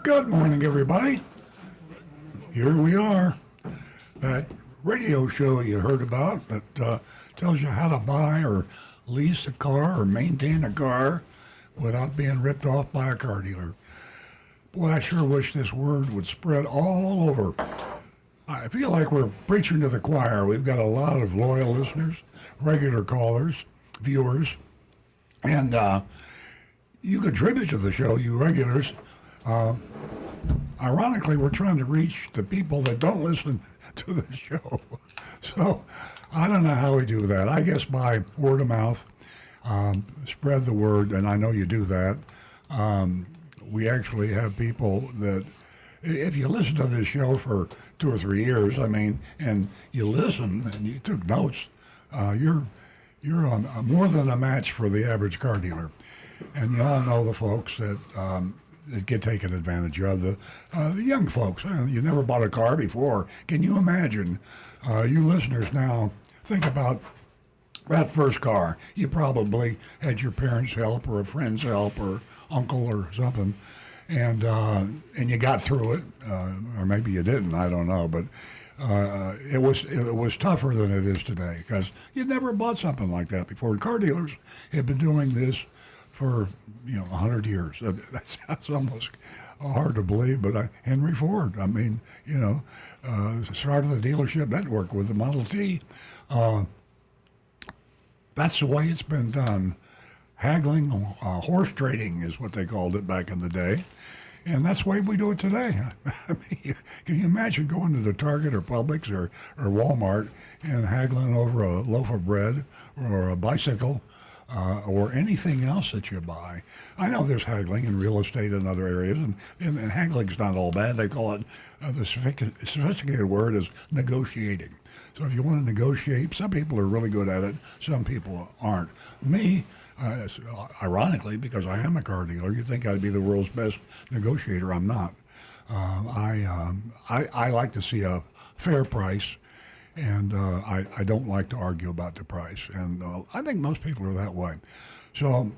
Good morning, everybody. Here we are. That radio show you heard about that tells you how to buy or lease a car or maintain a car without being ripped off by a car dealer. Boy, I sure wish this word would spread all over. I feel like we're preaching to the choir. We've got a lot of loyal listeners, regular callers, viewers, and you contribute to the show, you regulars. Ironically, we're trying to reach the people that don't listen to the show. So I don't know how we do that. I guess by word of mouth, spread the word, and I know you do that. We actually have people that, if you listen to this show for 2 or 3 years, and you listen and you took notes, you're more than a match for the average car dealer. And you all know the folks that get taken advantage of, the young folks. You never bought a car before. Can you imagine? You listeners now, think about that first car. You probably had your parents' help or a friend's help or uncle or something, and you got through it, or maybe you didn't. I don't know, but it was tougher than it is today because you never bought something like that before. And car dealers have been doing this for 100 years. That sounds almost hard to believe, but Henry Ford, started the dealership network with the Model T. That's the way it's been done. Haggling, horse trading is what they called it back in the day. And that's the way we do it today. Can you imagine going to the Target or Publix or Walmart and haggling over a loaf of bread or a bicycle or anything else that you buy? I know there's haggling in real estate and other areas, and haggling's not all bad. They call it, the sophisticated word is negotiating. So if you want to negotiate, some people are really good at it, some people aren't. Me, ironically, because I am a car dealer, you'd think I'd be the world's best negotiator. I'm not. I like to see a fair price, and I don't like to argue about the price. And I think most people are that way. So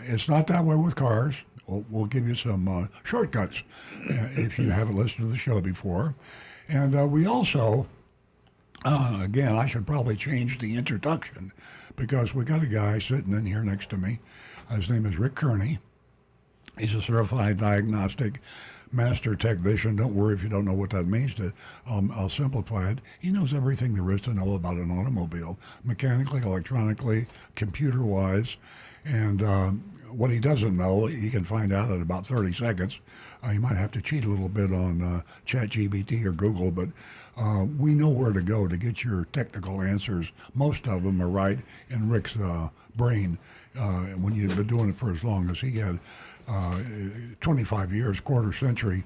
it's not that way with cars. We'll give you some shortcuts if you haven't listened to the show before. And we also, again, I should probably change the introduction because we got a guy sitting in here next to me. His name is Rick Kearney. He's a certified diagnostic master technician. Don't worry if you don't know what that means. I'll simplify it. He knows everything there is to know about an automobile, mechanically, electronically, computer-wise. And what he doesn't know, he can find out in about 30 seconds. You might have to cheat a little bit on ChatGPT or Google, but we know where to go to get your technical answers. Most of them are right in Rick's brain when you've been doing it for as long as he had. 25 years, quarter century,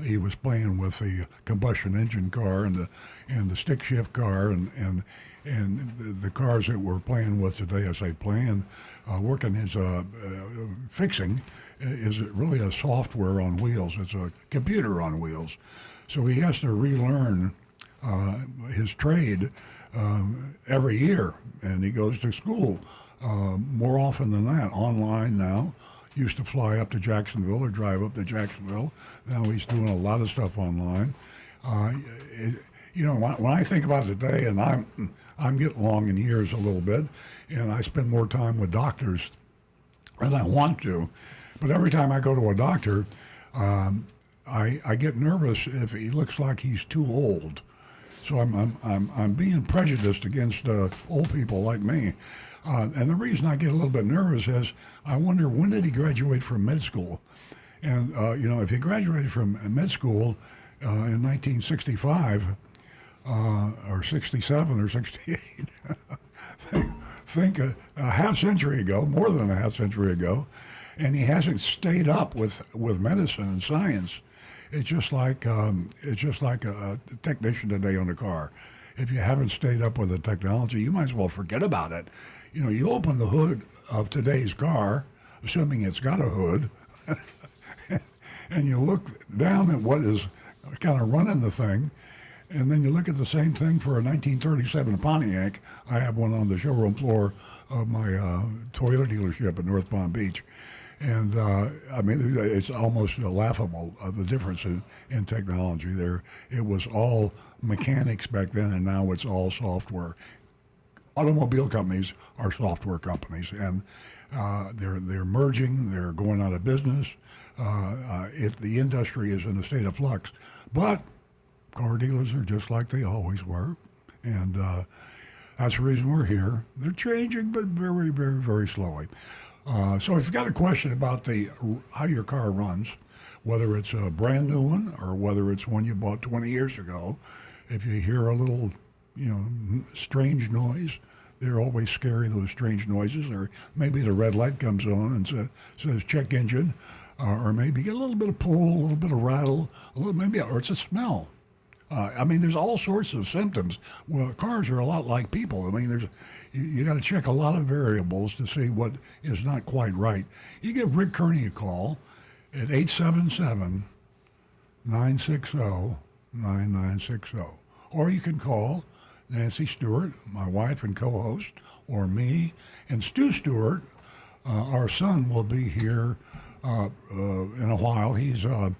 he was playing with the combustion engine car and the stick shift car and the cars that we're playing with today. I say playing, working his fixing is really a software on wheels. It's a computer on wheels. So he has to relearn his trade every year, and he goes to school more often than that, online now. Used to fly up to Jacksonville or drive up to Jacksonville. Now he's doing a lot of stuff online. When I think about today, and I'm getting along in years a little bit, and I spend more time with doctors than I want to. But every time I go to a doctor, I get nervous if he looks like he's too old. So I'm being prejudiced against old people like me. And the reason I get a little bit nervous is I wonder, when did he graduate from med school? And, if he graduated from med school in 1965 or 67 or 68, think a half century ago, more than a half century ago, and he hasn't stayed up with medicine and science. It's just like a technician today on a car. If you haven't stayed up with the technology, you might as well forget about it. You open the hood of today's car, assuming it's got a hood, and you look down at what is kind of running the thing, and then you look at the same thing for a 1937 Pontiac. I have one on the showroom floor of my Toyota dealership in North Palm Beach. And I mean, it's almost laughable, the difference in technology there. It was all mechanics back then, and now it's all software. Automobile companies are software companies, and they're merging. They're going out of business. The industry is in a state of flux, but car dealers are just like they always were, and that's the reason we're here. They're changing, but very, very, very slowly. So if you've got a question about how your car runs, whether it's a brand new one or whether it's one you bought 20 years ago, if you hear a little, strange noise, they're always scary, those strange noises, or maybe the red light comes on and says check engine, or maybe get a little bit of pull, a little bit of rattle, or it's a smell. I mean, there's all sorts of symptoms. Well, cars are a lot like people. I mean, you got to check a lot of variables to see what is not quite right. You give Rick Kearney a call at 877-960-9960. Or you can call Nancy Stewart, my wife and co-host, or me. And Stu Stewart, our son, will be here in a while. He's going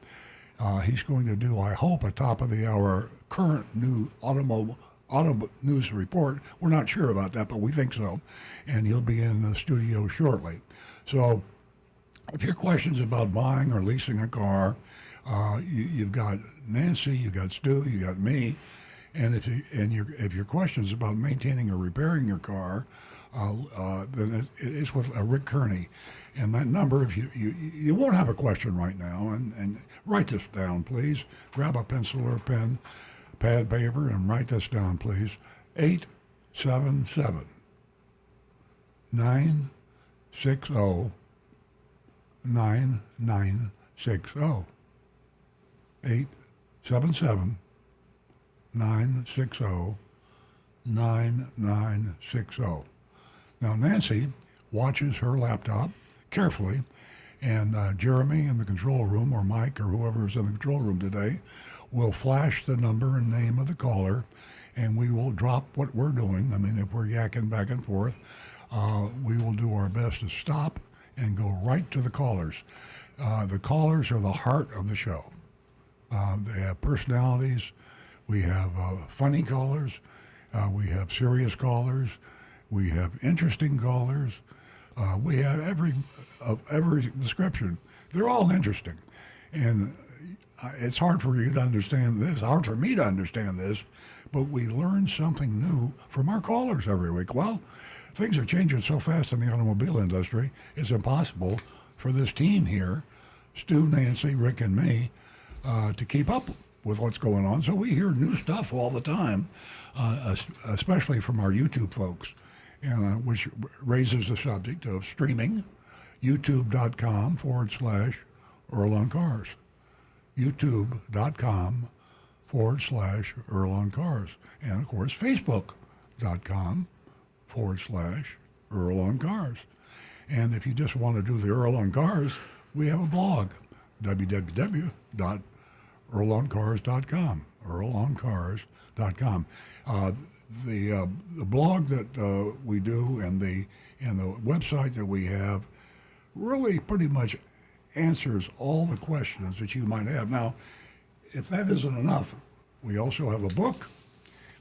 to do, I hope, a top of the hour current new auto news report. We're not sure about that, but we think so. And he'll be in the studio shortly. So if your question's about buying or leasing a car, you've got Nancy, you've got Stu, you got me. And if your question's about maintaining or repairing your car, then it's with Rick Kearney. And that number, if you won't have a question right now, and write this down, please. Grab a pencil or pen, pad, paper, and write this down, please. 877-960-9960. 877-960-9960. Now, Nancy watches her laptop carefully, and Jeremy in the control room, or Mike, or whoever is in the control room today, will flash the number and name of the caller, and we will drop what we're doing. I mean, if we're yakking back and forth, we will do our best to stop and go right to the callers. The callers are the heart of the show. They have personalities. We have funny callers. We have serious callers. We have interesting callers. We have every description. They're all interesting, and it's hard for you to understand this. Hard for me to understand this, but we learn something new from our callers every week. Well, things are changing so fast in the automobile industry. It's impossible for this team here, Stu, Nancy, Rick, and me, to keep up with what's going on. So we hear new stuff all the time, especially from our YouTube folks. And which raises the subject of streaming, youtube.com/Earl on Cars. youtube.com/Earl on Cars. And of course, facebook.com/Earl on Cars. And if you just want to do the Earl on Cars, we have a blog, www.earloncars.com. earloncars.com. The blog that we do and the website that we have really pretty much answers all the questions that you might have. Now, if that isn't enough, we also have a book.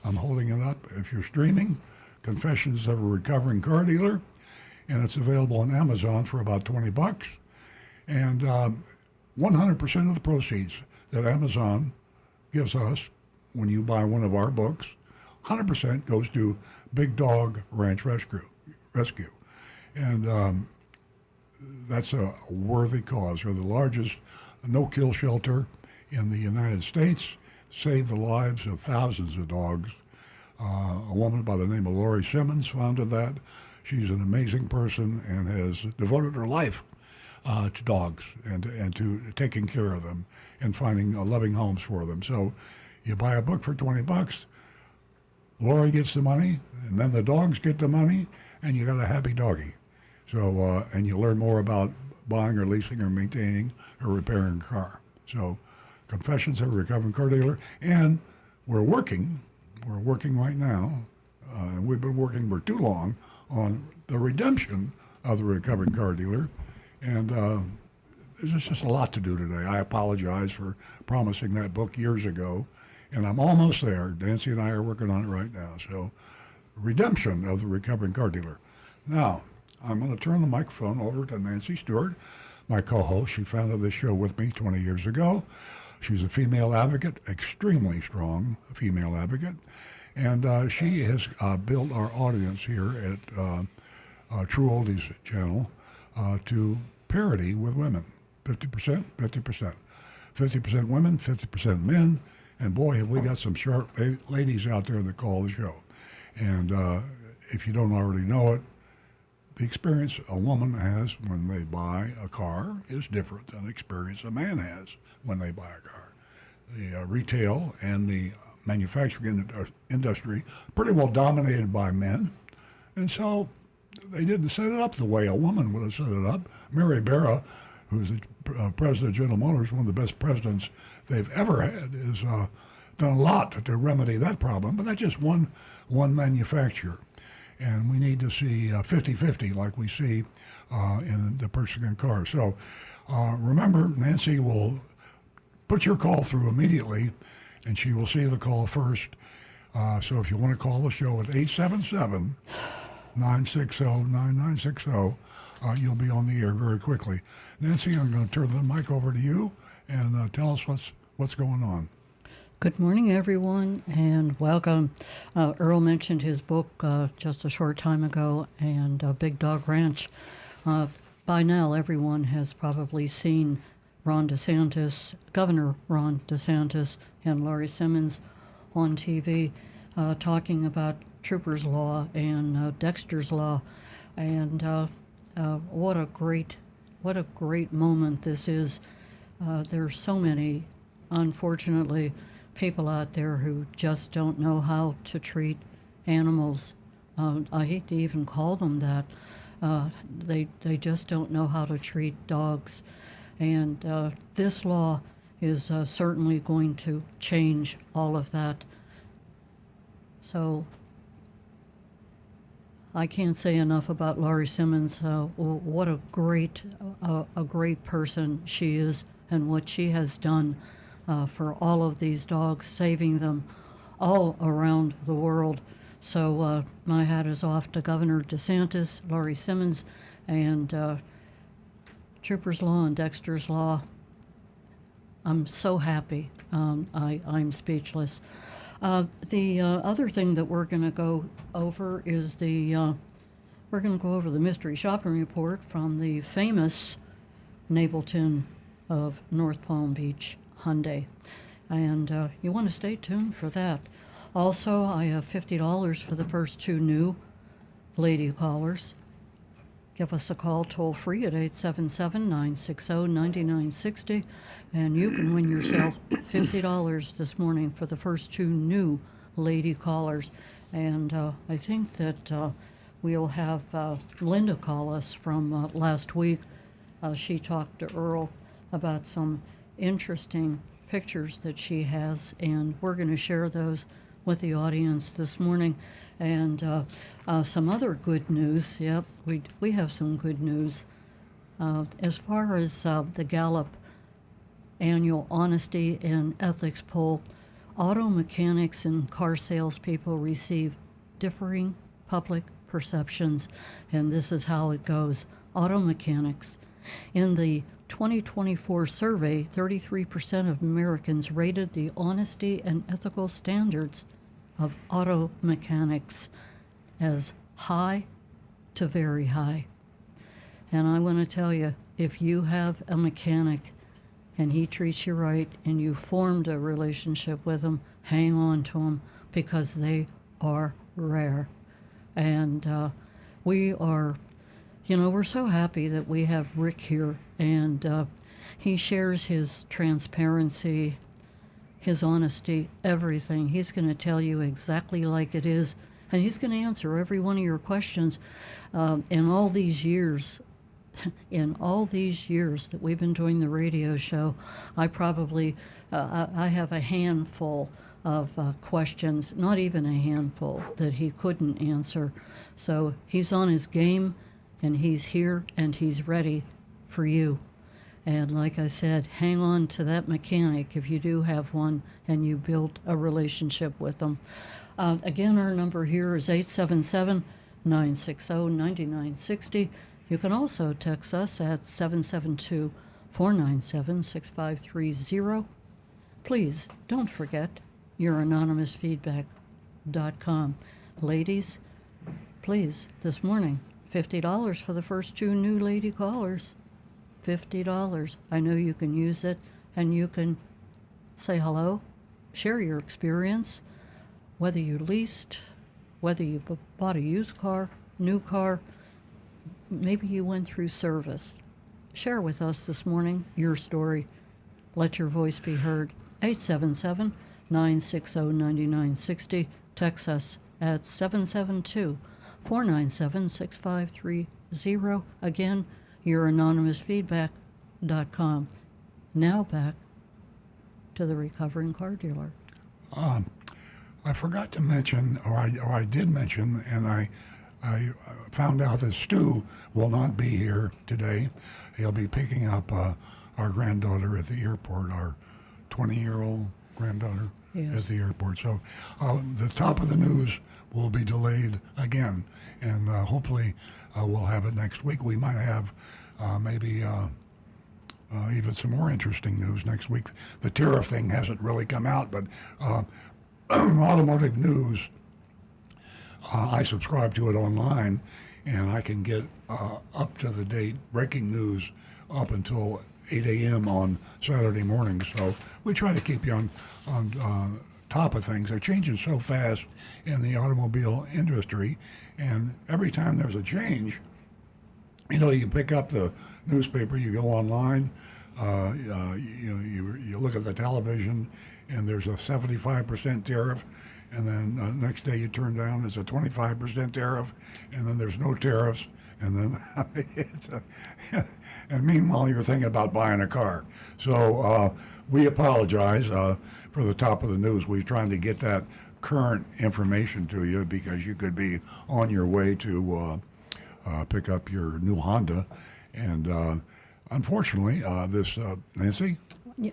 I'm holding it up. If you're streaming, Confessions of a Recovering Car Dealer, and it's available on Amazon for about $20. And 100% of the proceeds that Amazon gives us when you buy one of our books, 100% goes to Big Dog Ranch Rescue. And that's a worthy cause. We're the largest no-kill shelter in the United States, saved the lives of thousands of dogs. A woman by the name of Lori Simmons founded that. She's an amazing person and has devoted her life to dogs and to taking care of them and finding loving homes for them. So you buy a book for $20, Lori gets the money, and then the dogs get the money, and you got a happy doggy. So, and you learn more about buying or leasing or maintaining or repairing a car. So, Confessions of a Recovering Car Dealer, and we're working right now, and we've been working for too long on the redemption of the Recovering Car Dealer, And there's just a lot to do today. I apologize for promising that book years ago, and I'm almost there. Nancy and I are working on it right now. So, redemption of the recovering car dealer. Now, I'm going to turn the microphone over to Nancy Stewart, my co-host. She founded this show with me 20 years ago. She's a female advocate, extremely strong female advocate, and she has built our audience here at True Oldies channel to parity with women. 50%, 50%. 50% women, 50% men, and boy, have we got some sharp ladies out there that call the show. And if you don't already know it, the experience a woman has when they buy a car is different than the experience a man has when they buy a car. The retail and the manufacturing industry pretty well dominated by men, and so they didn't set it up the way a woman would have set it up. Mary Barra, who's the president of General Motors, one of the best presidents they've ever had, has done a lot to remedy that problem, but that's just one manufacturer. And we need to see 50-50 like we see in the purchasing of cars. So remember, Nancy will put your call through immediately, and she will see the call first. So if you want to call the show at 877-960-9960, you'll be on the air very quickly. Nancy, I'm going to turn the mic over to you and tell us what's going on. Good morning, everyone, and welcome. Earl mentioned his book just a short time ago, and Big Dog Ranch. By now, everyone has probably seen Governor Ron DeSantis and Laurie Simmons on TV talking about Trooper's Law and Dexter's Law, and what a great moment this is. There's so many, unfortunately, people out there who just don't know how to treat animals. I hate to even call them that. They just don't know how to treat dogs. And this law is certainly going to change all of that. So I can't say enough about Laurie Simmons. What a great person she is, and what she has done for all of these dogs, saving them all around the world. So my hat is off to Governor DeSantis, Laurie Simmons, and Trooper's Law and Dexter's Law. I'm so happy. I'm speechless. The other thing that we're going to go over is we're going to go over the mystery shopping report from the famous Napelton of North Palm Beach Hyundai, and you want to stay tuned for that. Also, I have $50 for the first 2 new lady callers. Give us a call toll free at 877-960-9960, and you can win yourself $50 this morning for the first 2 new lady callers. And I think that we'll have Linda call us from last week. She talked to Earl about some interesting pictures that she has, and we're going to share those with the audience this morning. And some other good news. Yep, we have some good news. As far as the Gallup annual honesty and ethics poll, auto mechanics and car salespeople receive differing public perceptions, and this is how it goes. Auto mechanics. In the 2024 survey, 33% of Americans rated the honesty and ethical standards of auto mechanics as high to very high. And I want to tell you, if you have a mechanic and he treats you right and you formed a relationship with him, hang on to him, because they are rare. And we are, we're so happy that we have Rick here, and he shares his transparency, his honesty, everything. He's going to tell you exactly like it is, and he's going to answer every one of your questions. In all these years that we've been doing the radio show, I have a handful of questions, not even a handful, that he couldn't answer. So he's on his game, and he's here, and he's ready for you. And like I said, hang on to that mechanic if you do have one and you build a relationship with them. Again, our number here is 877-960-9960. You can also text us at 772-497-6530. Please don't forget your anonymousfeedback.com. Ladies, please, this morning, $50 for the first 2 new lady callers. $50. I know you can use it, and you can say hello, share your experience, whether you leased, whether you bought a used car, new car, maybe you went through service. Share with us this morning your story. Let your voice be heard. 877-960-9960. Text us at 772-497-6530. Again, youranonymousfeedback.com. Now back to the recovering car dealer. I forgot to mention, or I did mention, and I found out that Stu will not be here today. He'll be picking up our granddaughter at the airport, our 20-year-old granddaughter at the airport. So the top of the news will be delayed again, and hopefully we'll have it next week. We might have maybe even some more interesting news next week. The tariff thing hasn't really come out, but automotive news, I subscribe to it online, and I can get up to the date breaking news up until 8 a.m. on Saturday mornings. So we try to keep you on top of things. They're changing so fast in the automobile industry, and every time there's a change, you know, you pick up the newspaper, you go online, you look at the television, and there's a 75% tariff, and then next day you turn down, there's a 25% tariff, and then there's no tariffs, and then and meanwhile you're thinking about buying a car. So we apologize for the top of the news. We're trying to get that current information to you because you could be on your way to pick up your new Honda, and unfortunately, Nancy?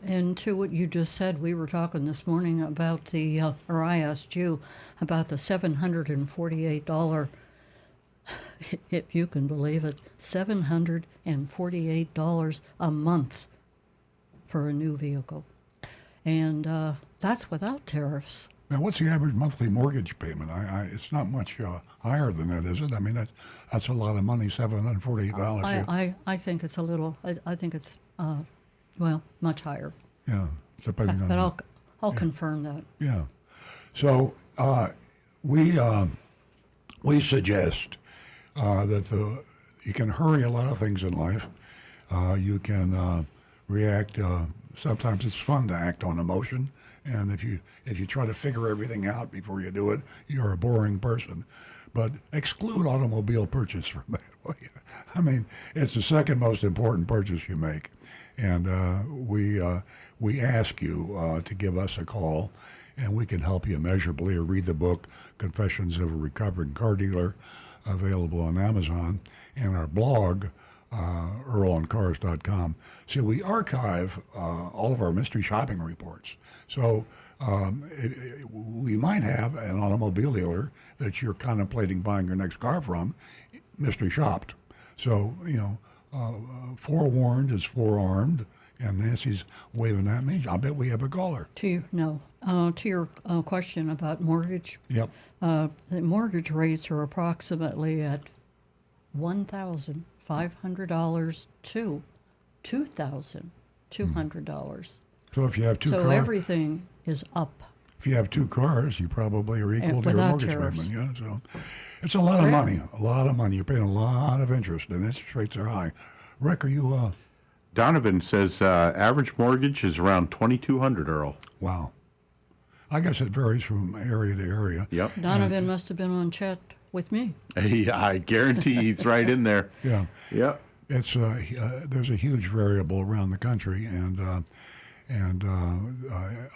And to what you just said, we were talking this morning about or I asked you about the $748, if you can believe it, $748 a month for a new vehicle. And that's without tariffs. Now, what's the average monthly mortgage payment? It's not much higher than that, is it? I mean, that's a lot of money, $748. I think it's a little. I think it's much higher. Yeah, depending on. But I'll confirm that. Yeah, so we suggest that you can hurry a lot of things in life. You can react. Sometimes it's fun to act on emotion, and if you try to figure everything out before you do it, you're a boring person. But exclude automobile purchase from that. I mean, it's the second most important purchase you make, and we ask you to give us a call, and we can help you immeasurably, or read the book Confessions of a Recovering Car Dealer, available on Amazon, and our blog, EarlOnCars.com. See, we archive all of our mystery shopping reports. So we might have an automobile dealer that you're contemplating buying your next car from, mystery shopped. So, forewarned is forearmed, and Nancy's waving at me. I bet we have a caller. To your question about mortgage. Yep. The mortgage rates are approximately at $1,500 to $2,200. So if you have two cars. So everything is up. If you have two cars, you probably are equal to your without mortgage tariffs. payment. Yeah, so it's a lot of money. A lot of money. You're paying a lot of interest, and interest rates are high. Rick, are you? Donovan says average mortgage is around $2,200, Earl. Wow. I guess it varies from area to area. Yep. Donovan must have been on chat with me. Hey, I guarantee he's right in there. Yeah. Yep. It's there's a huge variable around the country, and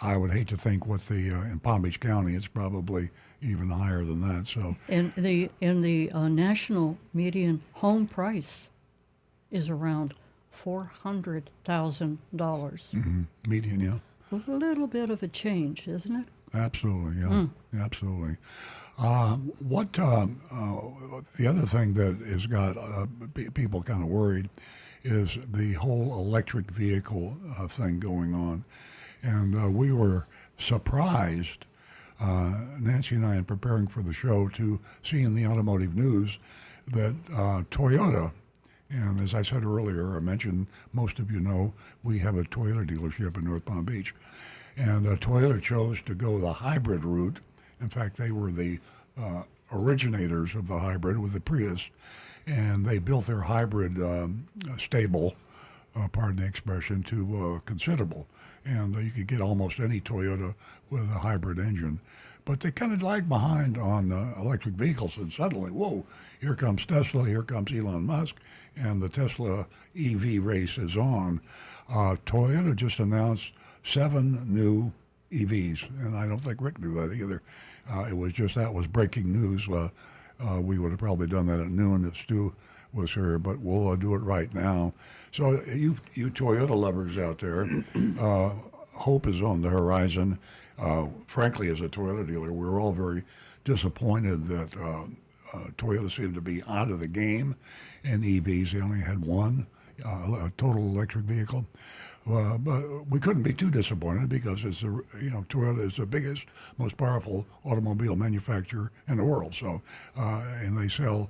I would hate to think what in Palm Beach County, it's probably even higher than that. So And the national median home price is around $400,000. Median, yeah. A little bit of a change, isn't it? Absolutely, yeah, absolutely. The other thing that has got people kind of worried is the whole electric vehicle thing going on, and we were surprised, Nancy and I, in preparing for the show, to see in the automotive news that Toyota. And as I said earlier, I mentioned, most of you know, we have a Toyota dealership in North Palm Beach. And Toyota chose to go the hybrid route. In fact, they were the originators of the hybrid with the Prius. And they built their hybrid stable, pardon the expression, to considerable. And you could get almost any Toyota with a hybrid engine. But they kind of lagged behind on electric vehicles, and suddenly, whoa, here comes Tesla, here comes Elon Musk, and the Tesla EV race is on. Toyota just announced 7 new EVs, and I don't think Rick knew that either. That was breaking news. We would have probably done that at noon if Stu was here, but we'll do it right now. So you Toyota lovers out there, hope is on the horizon. Frankly, as a Toyota dealer, we were all very disappointed that Toyota seemed to be out of the game in EVs. They only had one a total electric vehicle. But we couldn't be too disappointed because Toyota is the biggest, most powerful automobile manufacturer in the world. So, and they sell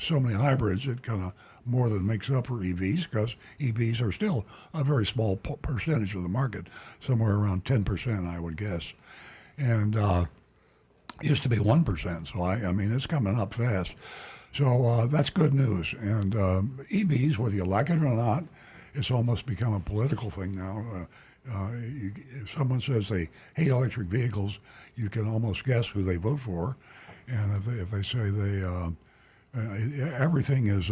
so many hybrids, it kind of more than makes up for EVs, because EVs are still a very small percentage of the market, somewhere around 10%, I would guess. And used to be 1%. So I mean, it's coming up fast. So that's good news. And EVs, whether you like it or not, it's almost become a political thing now. If someone says they hate electric vehicles, you can almost guess who they vote for. And if they say everything is,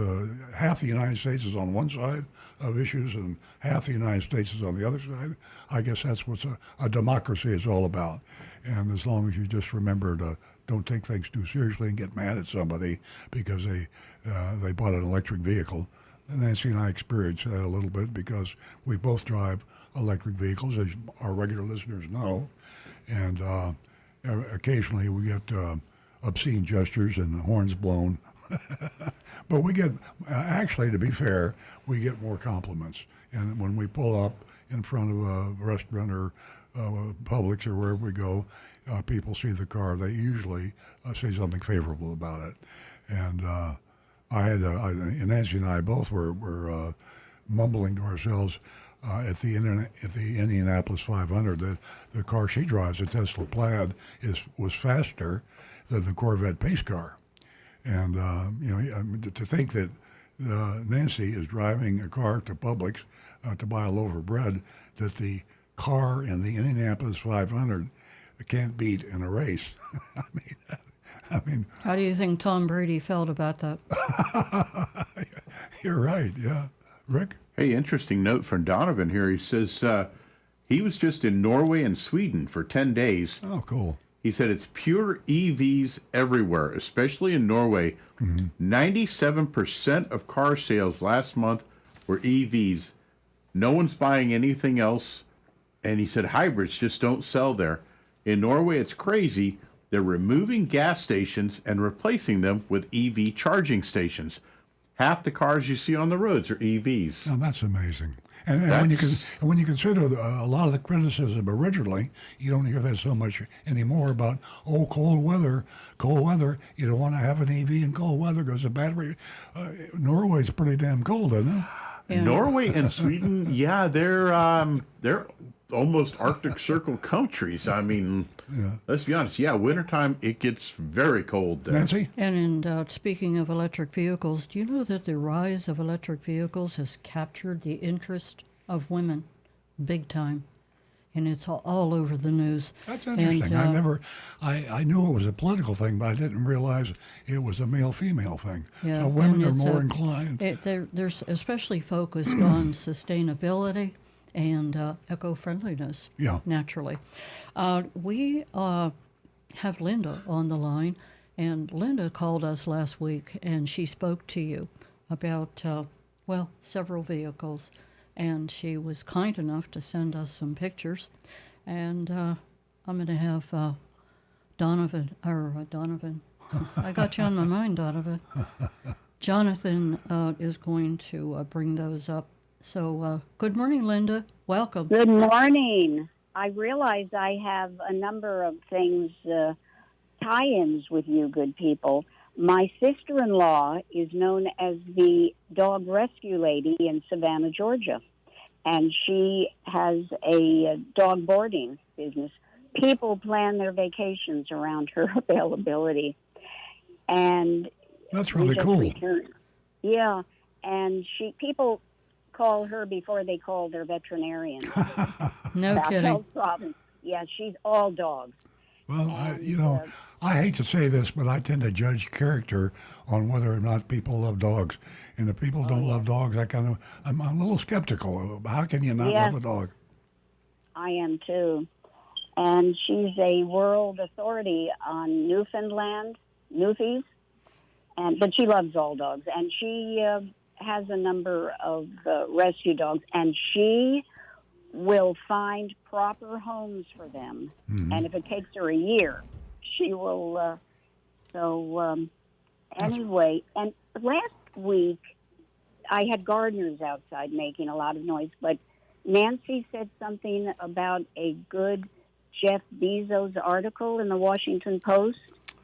half the United States is on one side of issues and half the United States is on the other side, I guess that's what a democracy is all about. And as long as you just remember to don't take things too seriously and get mad at somebody because they bought an electric vehicle. Nancy and I experienced that a little bit because we both drive electric vehicles, as our regular listeners know. And occasionally we get obscene gestures and horns blown. But we get, actually, to be fair, we get more compliments. And when we pull up in front of a restaurant or Publix or wherever we go, people see the car, they usually say something favorable about it. And Nancy and I both were mumbling to ourselves at the Indianapolis 500 that the car she drives, a Tesla Plaid, was faster than the Corvette pace car. And to think that Nancy is driving a car to Publix to buy a loaf of bread that the car in the Indianapolis 500 can't beat in a race. I mean, how do you think Tom Brady felt about that? You're right, yeah. Rick? Hey, interesting note from Donovan here. He says he was just in Norway and Sweden for 10 days. Oh, cool. He said it's pure EVs everywhere, especially in Norway. 97% of car sales last month were EVs. No one's buying anything else. And he said hybrids just don't sell there. In Norway, it's crazy. They're removing gas stations and replacing them with EV charging stations. Half the cars you see on the roads are EVs. Oh, that's amazing. And when you consider a lot of the criticism originally, you don't hear that so much anymore about, cold weather. You don't want to have an EV in cold weather because the battery. Norway's pretty damn cold, isn't it? Yeah. Norway and Sweden, yeah, they're almost Arctic Circle countries. I mean, let's be honest. Yeah, wintertime, it gets very cold there. Nancy? And speaking of electric vehicles, do you know that the rise of electric vehicles has captured the interest of women big time? And it's all over the news. That's interesting. And, I knew it was a political thing, but I didn't realize it was a male-female thing. Yeah, so women are and more inclined. They're especially focused on sustainability and eco-friendliness, naturally. We have Linda on the line, and Linda called us last week, and she spoke to you about several vehicles, and she was kind enough to send us some pictures. And I'm going to have Donovan. I got you on my mind, Donovan. Jonathan is going to bring those up. So, good morning, Linda. Welcome. Good morning. I realize I have a number of things, tie-ins with you good people. My sister-in-law is known as the dog rescue lady in Savannah, Georgia, and she has a dog boarding business. People plan their vacations around her availability, and That's really cool. Yeah, and people call her before they call their veterinarian. No kidding. Health problems. Yeah, she's all dogs. Well, And, I hate to say this, but I tend to judge character on whether or not people love dogs. And if people don't love dogs, I'm a little skeptical. How can you not Yes. love a dog? I am too. And she's a world authority on Newfoundland, Newfies, but she loves all dogs. And she has a number of rescue dogs, and she will find proper homes for them. Mm-hmm. And if it takes her a year, she will. Anyway, and last week I had gardeners outside making a lot of noise, but Nancy said something about a good Jeff Bezos article in the Washington Post.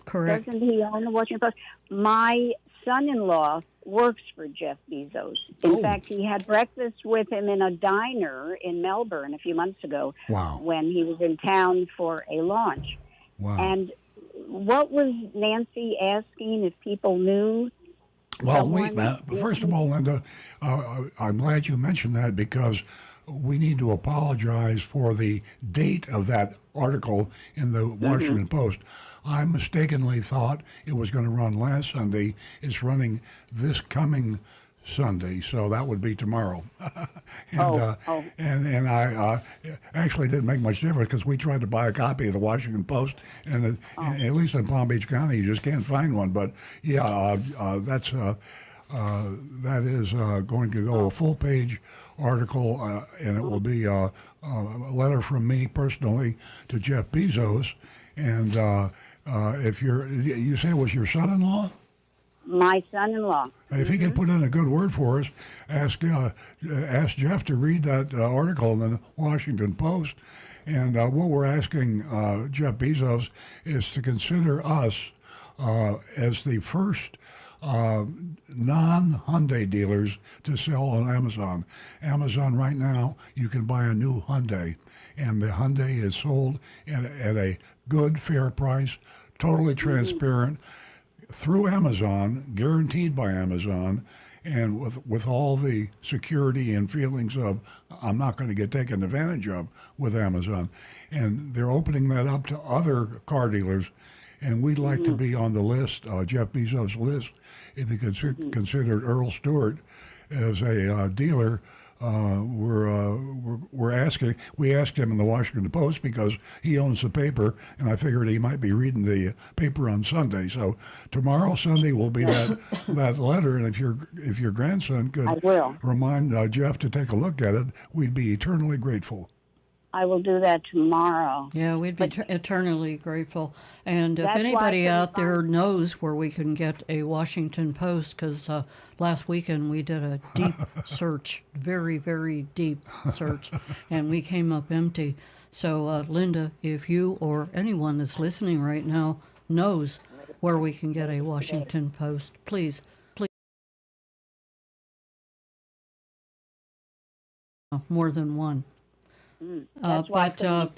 Correct. Doesn't he own the Washington Post? My son-in-law works for Jeff Bezos. In fact, he had breakfast with him in a diner in Melbourne a few months ago. Wow. When he was in town for a launch. Wow. And what was Nancy asking if people knew? Well, first of all, Linda, I'm glad you mentioned that because we need to apologize for the date of that article in the Washington Post. I mistakenly thought it was going to run last Sunday. It's running this coming Sunday, so that would be tomorrow. And I actually didn't make much difference because we tried to buy a copy of the Washington Post, and at least in Palm Beach County, you just can't find one. But yeah, that is going to go a full-page article, and it will be a letter from me personally to Jeff Bezos. And if you say it was your son-in-law? My son-in-law. If he could put in a good word for us, ask Jeff to read that article in the Washington Post. And what we're asking Jeff Bezos is to consider us as the first non-Hyundai dealers to sell on Amazon. Amazon right now, you can buy a new Hyundai, and the Hyundai is sold at a good, fair price, totally transparent, through Amazon, guaranteed by Amazon, and with all the security and feelings of I'm not going to get taken advantage of with Amazon. And they're opening that up to other car dealers, and we'd like to be on the list, Jeff Bezos' list, if you considered Earl Stewart as a dealer. We asked him in the Washington Post because he owns the paper, and I figured he might be reading the paper on Sunday. So tomorrow, Sunday, will be that letter, and if your grandson could remind Jeff to take a look at it, we'd be eternally grateful. I will do that tomorrow. Yeah, we'd be eternally grateful. And if anybody out there knows where we can get a Washington Post, because last weekend we did a deep search, very, very deep search, and we came up empty. So, Linda, if you or anyone that's listening right now knows where we can get a Washington Post, please. More than one. But back to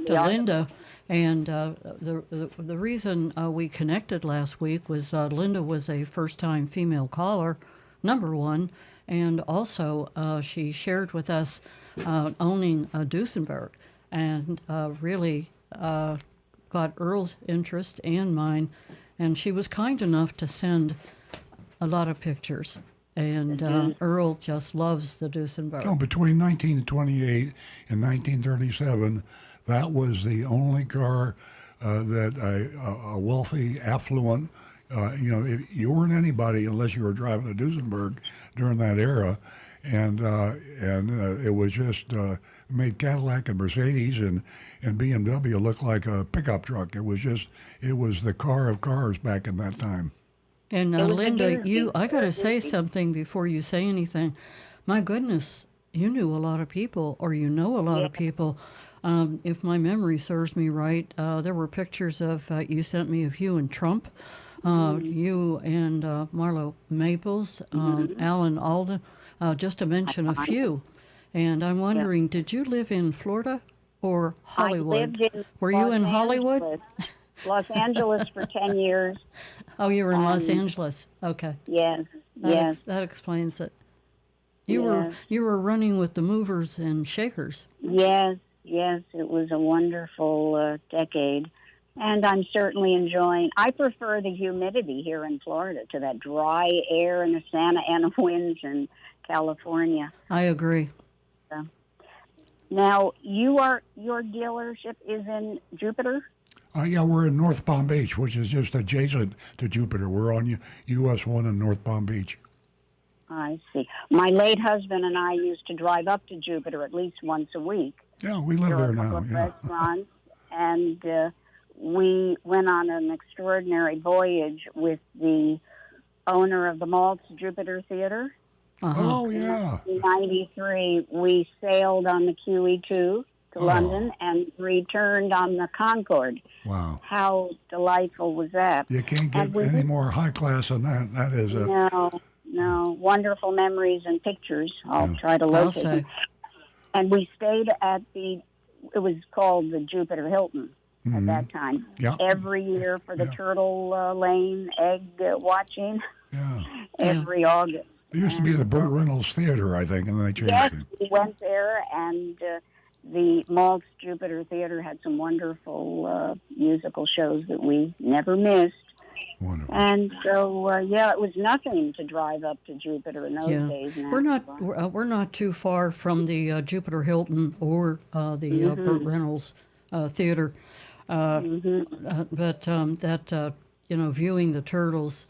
Linda, and the reason we connected last week was Linda was a first-time female caller, number one, and also she shared with us owning a Duesenberg, and really got Earl's interest and mine, and she was kind enough to send a lot of pictures. And Earl just loves the Duesenberg. No, between 1928 and 1937, that was the only car that a wealthy, affluent if you weren't anybody unless you were driving a Duesenberg during that era, and it was just made Cadillac and Mercedes and BMW look like a pickup truck. It was the car of cars back in that time. And It was a Linda, doozy. I got to say something before you say anything. My goodness, you knew a lot of people, or you know a lot of people. If my memory serves me right, there were pictures of, you sent me of you and Trump, you and Marlo Maples, Alan Alda, just to mention a few. And I'm wondering, did you live in Florida or Hollywood? I lived in Were you Los in Hollywood? Angeles. Los Angeles for 10 years. Oh, you were in Los Angeles. Okay. Yes, yes, That explains it. You were running with the movers and shakers. yes, yes. It was a wonderful decade. And I'm certainly enjoying, I prefer the humidity here in Florida to that dry air and the Santa Ana winds in California. I agree. Now, your dealership is in Jupiter? Yeah, we're in North Palm Beach, which is just adjacent to Jupiter. We're on US 1 in North Palm Beach. I see. My late husband and I used to drive up to Jupiter at least once a week. Yeah, we live There were there a couple now. of Yeah. restaurants, and we went on an extraordinary voyage with the owner of the Maltz Jupiter Theater. Oh, yeah. In 93, we sailed on the QE2 to London and returned on the Concorde. Wow. How delightful was that? You can't get And we any more high class than that. That is a. No, wonderful memories and pictures. I'll try to I'll locate say. them. And we stayed at it was called the Jupiter Hilton at that time. Yeah. Every year for the Turtle Lane egg watching, Yeah. every August. It used to be the Burt Reynolds Theater, I think, and then they changed Yes, it. we went there, and the Maltz Jupiter Theater had some wonderful musical shows that we never missed. Wonderful. And so, it was nothing to drive up to Jupiter in those days. Now. We're not too far from the Jupiter Hilton or the Burt Reynolds Theater, but viewing the turtles,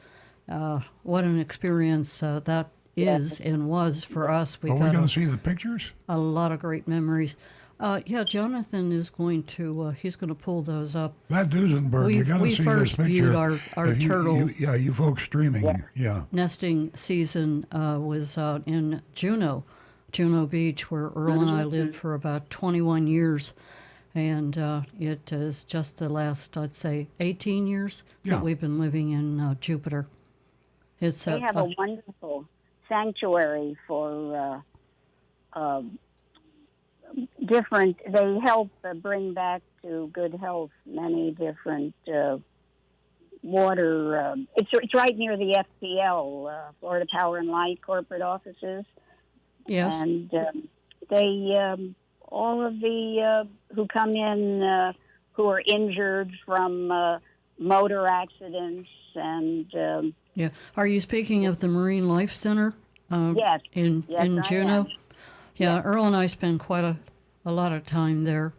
what an experience that is and was for us. We Are we got going to see the pictures? a lot of great memories. Jonathan is going to he's going to pull those up. That Duesenberg, you got to we see this first picture. viewed our If turtle. you folks streaming. Yeah. Nesting season was in Juneau Beach, where Earl and I lived for about 21 years. And it is just the last, I'd say, 18 years that we've been living in Jupiter. They have a wonderful sanctuary for different. They help bring back to good health many different water. It's right near the FPL, Florida Power and Light corporate offices. Yes. And they all of the who come in who are injured from motor accidents and Are you speaking of the Marine Life Center? Yes. In I Juneau. am. Yeah, Earl and I spent quite a lot of time there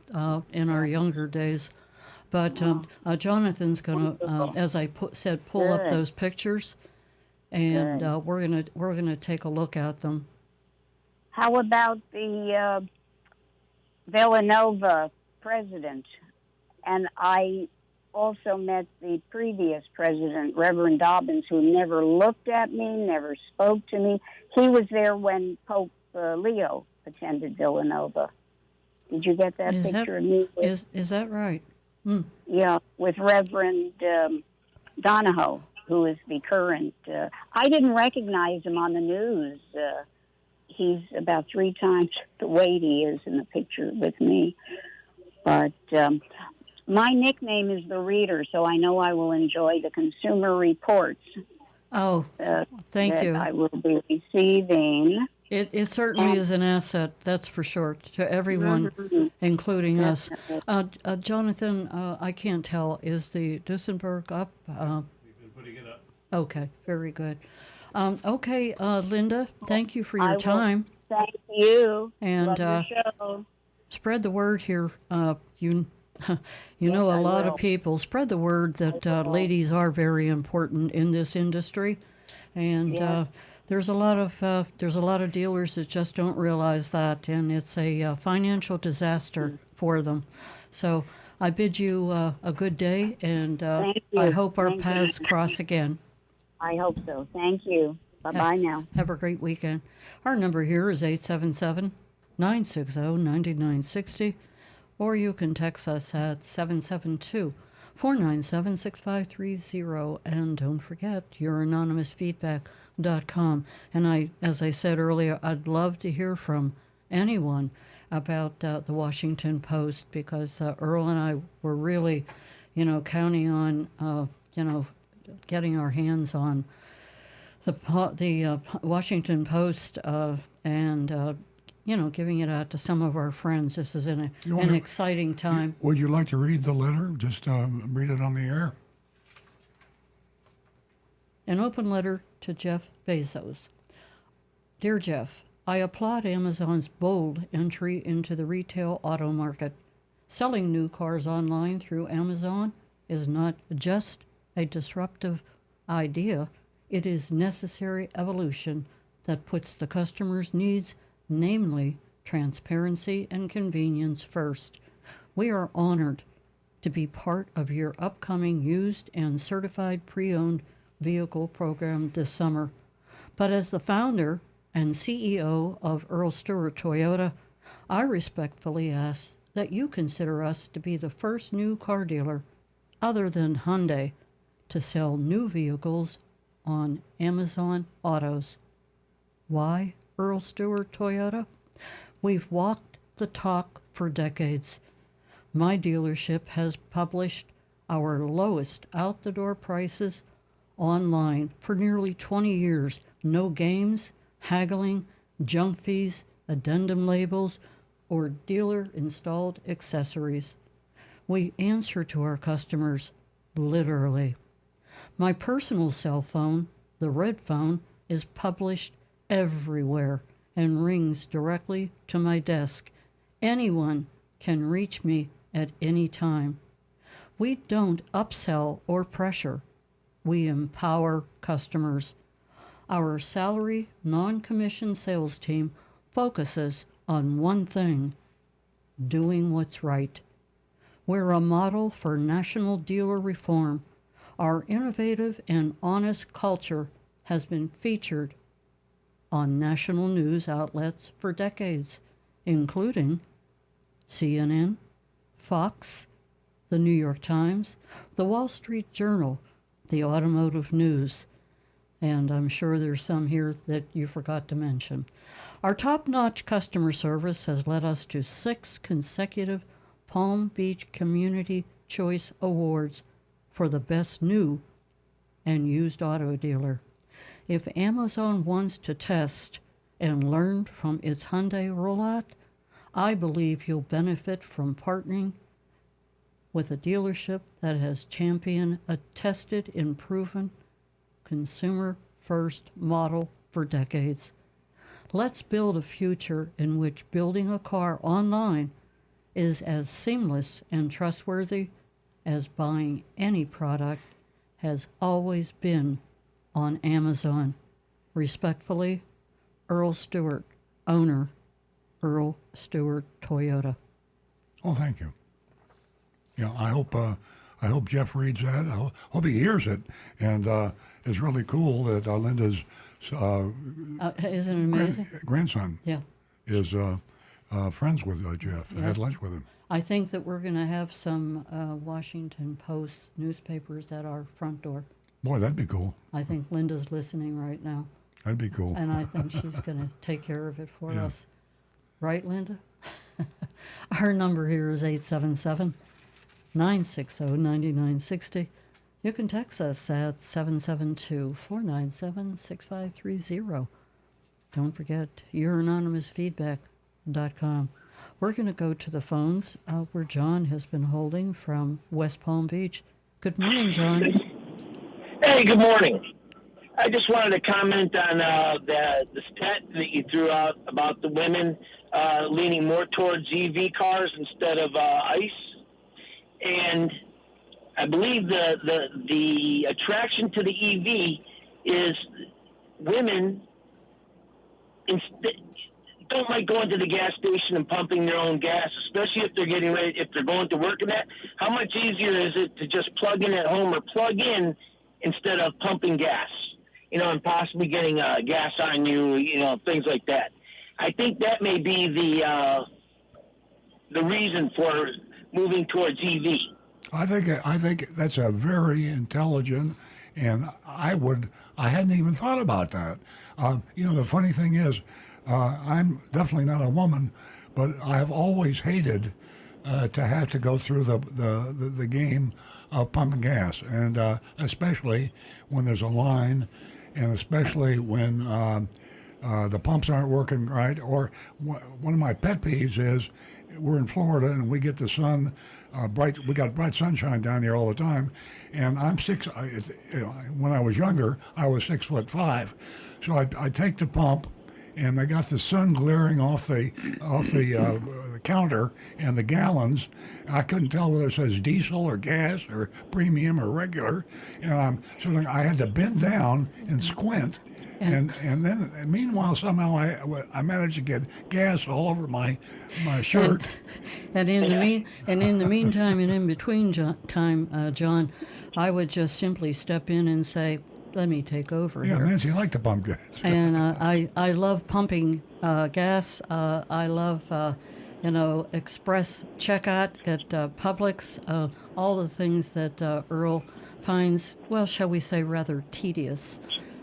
in our younger days. But Jonathan's going to, as I said, pull up those pictures, and we're gonna take a look at them. How about the Villanova president? And I also met the previous president, Reverend Dobbins, who never looked at me, never spoke to me. He was there when Pope Leo attended Villanova. Did you get that picture of me? Is that right? Yeah, with Reverend Donahoe, who is the current. I didn't recognize him on the news. He's about 3 times the weight he is in the picture with me. But my nickname is the Reader, so I know I will enjoy the Consumer Reports. Oh, thank you. I will be receiving. It certainly is an asset, that's for sure, to everyone, including us. Jonathan, I can't tell, is the Duesenberg up? We've been putting it up. Okay, very good. Okay, Linda, thank you for your time. Thank you. And Love your show. spread the word here. You You know, a I lot will. of people spread the word that ladies are very important in this industry, and Yeah. there's a lot of dealers that just don't realize that, and it's a financial disaster for them. So I bid you a good day, and Thank I you. hope our Thank you. paths cross again. I hope so. Thank you. Bye-bye now. Have a great weekend. Our number here is 877-960-9960, or you can text us at 772-497-6530. And don't forget youranonymousfeedback.com. And as I said earlier, I'd love to hear from anyone about the Washington Post, because Earl and I were really, counting on, getting our hands on the Washington Post and giving it out to some of our friends. This is an exciting time. Would you like to read the letter? Just read it on the air. An open letter to Jeff Bezos. Dear Jeff, I applaud Amazon's bold entry into the retail auto market. Selling new cars online through Amazon is not just a disruptive idea. It is necessary evolution that puts the customer's needs, namely transparency and convenience, first. We are honored to be part of your upcoming used and certified pre-owned vehicle program this summer. But as the founder and CEO of Earl Stewart Toyota, I respectfully ask that you consider us to be the first new car dealer, other than Hyundai, to sell new vehicles on Amazon Autos. Why Earl Stewart Toyota? We've walked the talk for decades. My dealership has published our lowest out-the-door prices online for nearly 20 years. No games, haggling, junk fees, addendum labels, or dealer-installed accessories. We answer to our customers, literally. My personal cell phone, the red phone, is published everywhere and rings directly to my desk. Anyone can reach me at any time. We don't upsell or pressure. We empower customers. Our salary, non-commissioned sales team focuses on one thing: doing what's right. We're a model for national dealer reform. Our innovative and honest culture has been featured on national news outlets for decades, including CNN, Fox, the New York Times, the Wall Street Journal, the Automotive News, and I'm sure there's some here that you forgot to mention. Our top-notch customer service has led us to 6 consecutive Palm Beach Community Choice Awards for the best new and used auto dealer. If Amazon wants to test and learn from its Hyundai rollout, I believe you'll benefit from partnering with a dealership that has championed a tested and proven consumer-first model for decades. Let's build a future in which building a car online is as seamless and trustworthy as buying any product has always been on Amazon. Respectfully, Earl Stewart, owner, Earl Stewart Toyota. Oh, thank you. Yeah, I hope Jeff reads that. I hope he hears it. And it's really cool that Linda's Isn't it amazing? grandson Yeah. is friends with Jeff. I had lunch with him. I think that we're going to have some Washington Post newspapers at our front door. Boy, that'd be cool. I think Linda's listening right now, That'd be cool. and I think she's going to take care of it for us. Right, Linda? Our number here is 877-960-9960. You can text us at 772-497-6530. Don't forget, youranonymousfeedback.com. We're going to go to the phones where John has been holding from West Palm Beach. Good morning, John. Hey, good morning. I just wanted to comment on the stat that you threw out about the women leaning more towards EV cars instead of ICE. and I believe the attraction to the EV is women don't like going to the gas station and pumping their own gas, especially if they're getting ready, if they're going to work in that. How much easier is it to just plug in at home or plug in instead of pumping gas? And possibly getting gas on you, things like that. I think that may be the reason for moving towards EV. I think that's a very intelligent, and I hadn't even thought about that. The funny thing is, I'm definitely not a woman, but I've always hated to have to go through the game of pumping gas, and especially when there's a line, and especially when the pumps aren't working right. Or one of my pet peeves is we're in Florida and we get the sun bright. We got bright sunshine down here all the time, and I'm when I was younger, I was 6'5", so I take the pump, and I got the sun glaring off the counter and the gallons. I couldn't tell whether it says diesel or gas or premium or regular, and so I had to bend down and squint. And then meanwhile somehow I managed to get gas all over my shirt. And in the meantime and in between time, John, I would just simply step in and say, "Let me take over Yeah, here." Nancy, I like to pump gas. And I love pumping gas. I love express checkout at Publix. All the things that Earl finds, well, shall we say, rather tedious.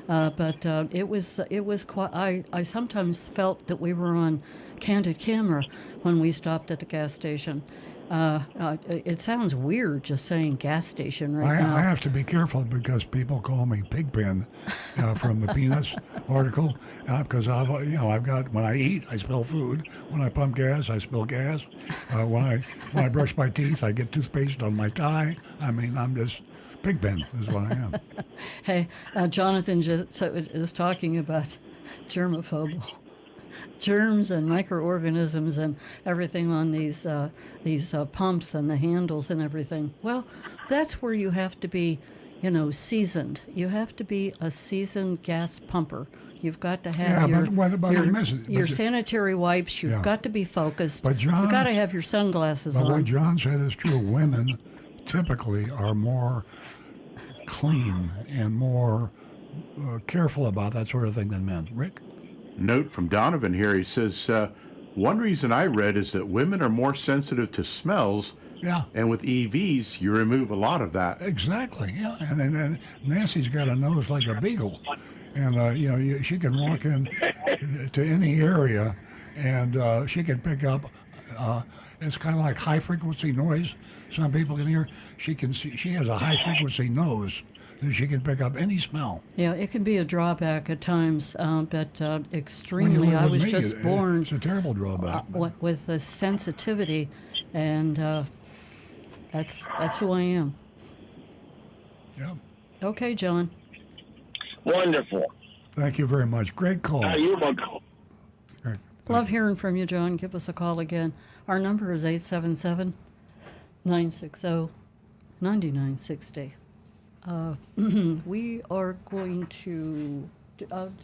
But it was quite. I sometimes felt that we were on candid camera when we stopped at the gas station. It sounds weird just saying gas station right now. I have to be careful because people call me Pigpen from the Peanuts article, because I've got, when I eat, I spill food. When I pump gas, I spill gas. When I brush my teeth, I get toothpaste on my tie. I mean, I'm just Pigpen is what I am. Hey, Jonathan is talking about germaphobe. Germs and microorganisms and everything on these pumps and the handles and everything. Well, that's where you have to be, seasoned. You have to be a seasoned gas pumper. You've got to have your sanitary wipes. You've got to be focused. But John, you've got to have your sunglasses on. But what John said is true. Women typically are more clean and more careful about that sort of thing than men. Rick? Note from Donovan here. He says, one reason I read is that women are more sensitive to smells. Yeah. And with EVs, you remove a lot of that. Exactly. Yeah. And Nancy's got a nose like a beagle. And, she can walk in to any area and she can pick up, it's kind of like high frequency noise. Some people can hear. She has a high frequency nose. She can pick up any smell. Yeah, it can be a drawback at times, but extremely. I was just born. It's a terrible drawback. With a sensitivity, and that's who I am. Yeah. Okay, John. Wonderful. Thank you very much. Great call. You're welcome. Great. Love hearing from you, John. Give us a call again. Our number is 877-960-9960. We are going to...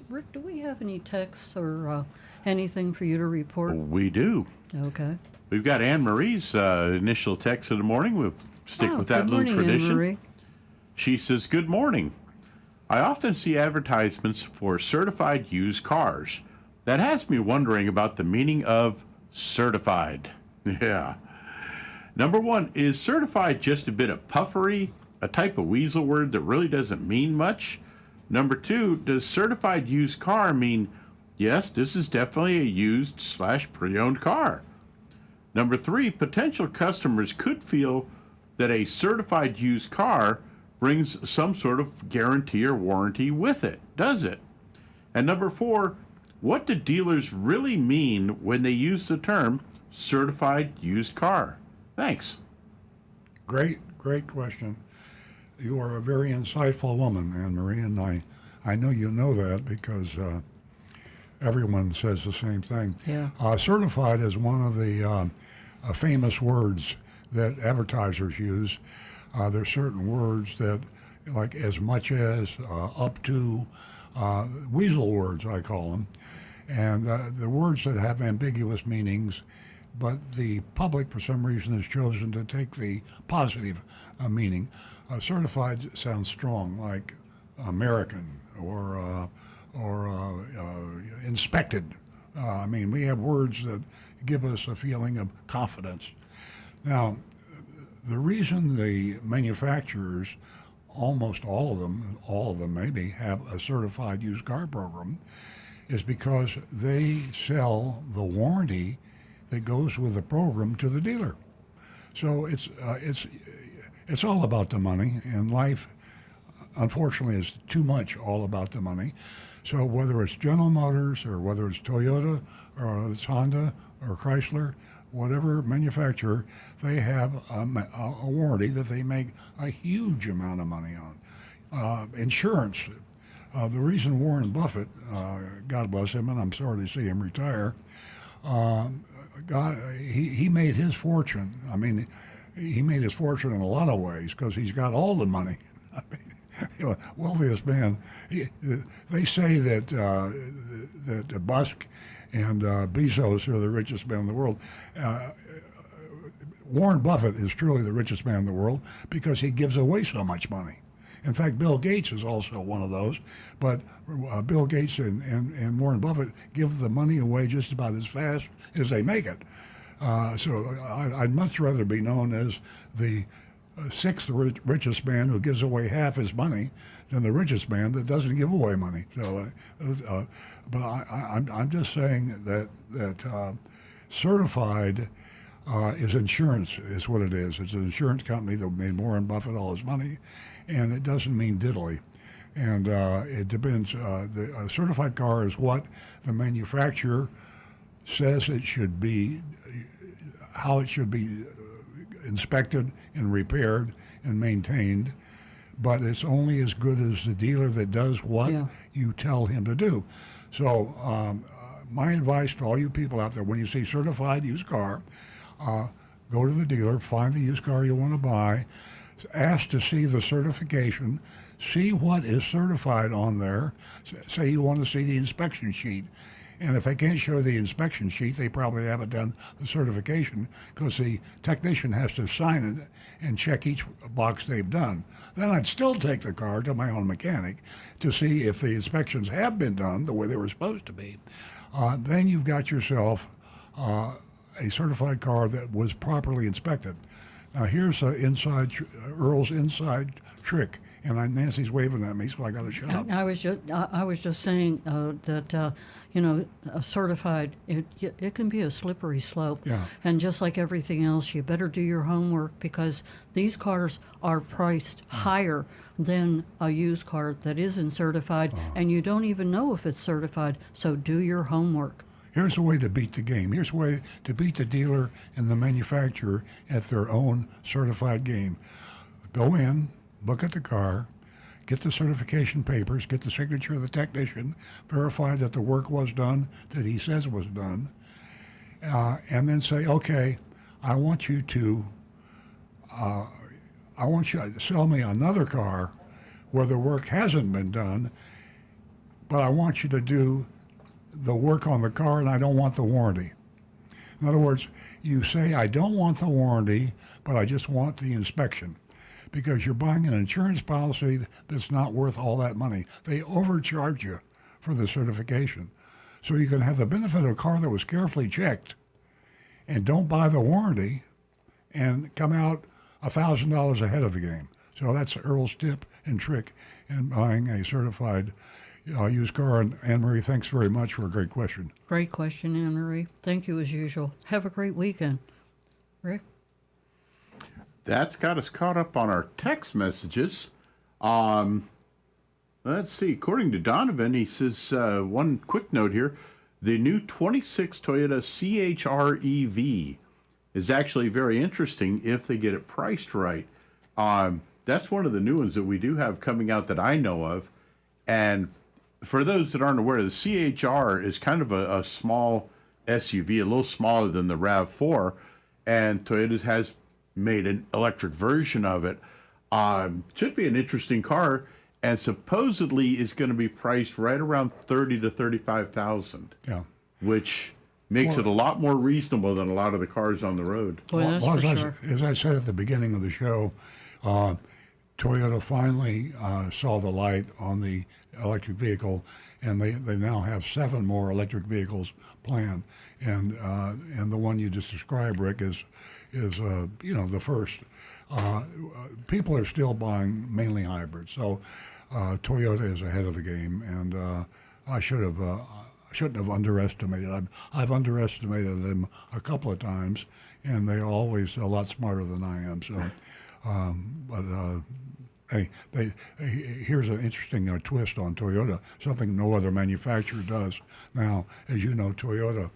Rick, do we have any texts or anything for you to report? We do. Okay. We've got Anne Marie's initial text of the morning. We'll stick with that little tradition. Anne Marie. She says, "Good morning. I often see advertisements for certified used cars. That has me wondering about the meaning of certified." Yeah. Number one, is certified just a bit of puffery, a type of weasel word that really doesn't mean much? Number two, does certified used car mean, yes, this is definitely a used/pre-owned car? Number three, potential customers could feel that a certified used car brings some sort of guarantee or warranty with it. Does it? And number four, what do dealers really mean when they use the term certified used car? Thanks. Great question. You are a very insightful woman, Anne Marie, and I know you know that because everyone says the same thing. Yeah. Certified is one of the famous words that advertisers use. There's certain words that, like as much as, up to, weasel words, I call them. And the words that have ambiguous meanings, but the public, for some reason, has chosen to take the positive meaning. Certified sounds strong, like American or inspected. I mean, we have words that give us a feeling of confidence. Now, the reason the manufacturers, almost all of them maybe, have a certified used car program is because they sell the warranty that goes with the program to the dealer. So it's all about the money, and life, unfortunately, is too much all about the money. So whether it's General Motors or whether it's Toyota or it's Honda or Chrysler, whatever manufacturer, they have a warranty that they make a huge amount of money on. Insurance. The reason Warren Buffett, God bless him, and I'm sorry to see him retire, he made his fortune. I mean, he made his fortune in a lot of ways because he's got all the money. I mean, wealthiest man. They say that that Musk and Bezos are the richest men in the world. Warren Buffett is truly the richest man in the world because he gives away so much money. In fact, Bill Gates is also one of those, but Bill Gates and Warren Buffett give the money away just about as fast as they make it. So I'd much rather be known as the sixth richest man who gives away half his money than the richest man that doesn't give away money. So, but I'm just saying that certified is insurance, is what it is. It's an insurance company that made Warren Buffett all his money, and it doesn't mean diddly. And it depends. A certified car is what the manufacturer says it should be, how it should be inspected and repaired and maintained, but it's only as good as the dealer that does what you tell him to do. So my advice to all you people out there, when you see certified used car, go to the dealer, find the used car you want to buy, ask to see the certification, see what is certified on there. Say you want to see the inspection sheet. And if they can't show the inspection sheet, they probably haven't done the certification because the technician has to sign it and check each box they've done. Then I'd still take the car to my own mechanic to see if the inspections have been done the way they were supposed to be. Then you've got yourself a certified car that was properly inspected. Now here's Earl's inside trick, and Nancy's waving at me, so I got to shut up. I was just saying that a certified, it can be a slippery slope. Yeah. And just like everything else, you better do your homework because these cars are priced higher than a used car that isn't certified, and you don't even know if it's certified. So do your homework. Here's a way to beat the game. Here's a way to beat the dealer and the manufacturer at their own certified game. Go in, look at the car, get the certification papers, get the signature of the technician, verify that the work was done that he says was done, and then say, okay, I want you to sell me another car where the work hasn't been done, but I want you to do the work on the car and I don't want the warranty. In other words, you say, I don't want the warranty, but I just want the inspection. Because you're buying an insurance policy that's not worth all that money. They overcharge you for the certification. So you can have the benefit of a car that was carefully checked and don't buy the warranty and come out $1,000 ahead of the game. So that's Earl's tip and trick in buying a certified used car. And Anne-Marie, thanks very much for a great question. Great question, Anne-Marie. Thank you as usual. Have a great weekend. Rick? That's got us caught up on our text messages. Let's see. According to Donovan, he says, one quick note here. The new 26 Toyota CHR EV is actually very interesting if they get it priced right. That's one of the new ones that we do have coming out that I know of. And for those that aren't aware, the CHR is kind of a small SUV, a little smaller than the RAV4. And Toyota has made an electric version of it. Should be an interesting car, and supposedly is going to be priced right around 30 to 35,000. Yeah. Which makes it a lot more reasonable than a lot of the cars on the road. Boy, that's Well, for as, sure. as I said at the beginning of the show, Toyota finally saw the light on the electric vehicle, and they now have 7 more electric vehicles planned, and the one you just described, Rick, is the first. People are still buying mainly hybrids, so Toyota is ahead of the game, and I shouldn't have underestimated. I've underestimated them a couple of times, and they're always a lot smarter than I am. So, hey, here's an interesting twist on Toyota, something no other manufacturer does. Now, as you know, Toyota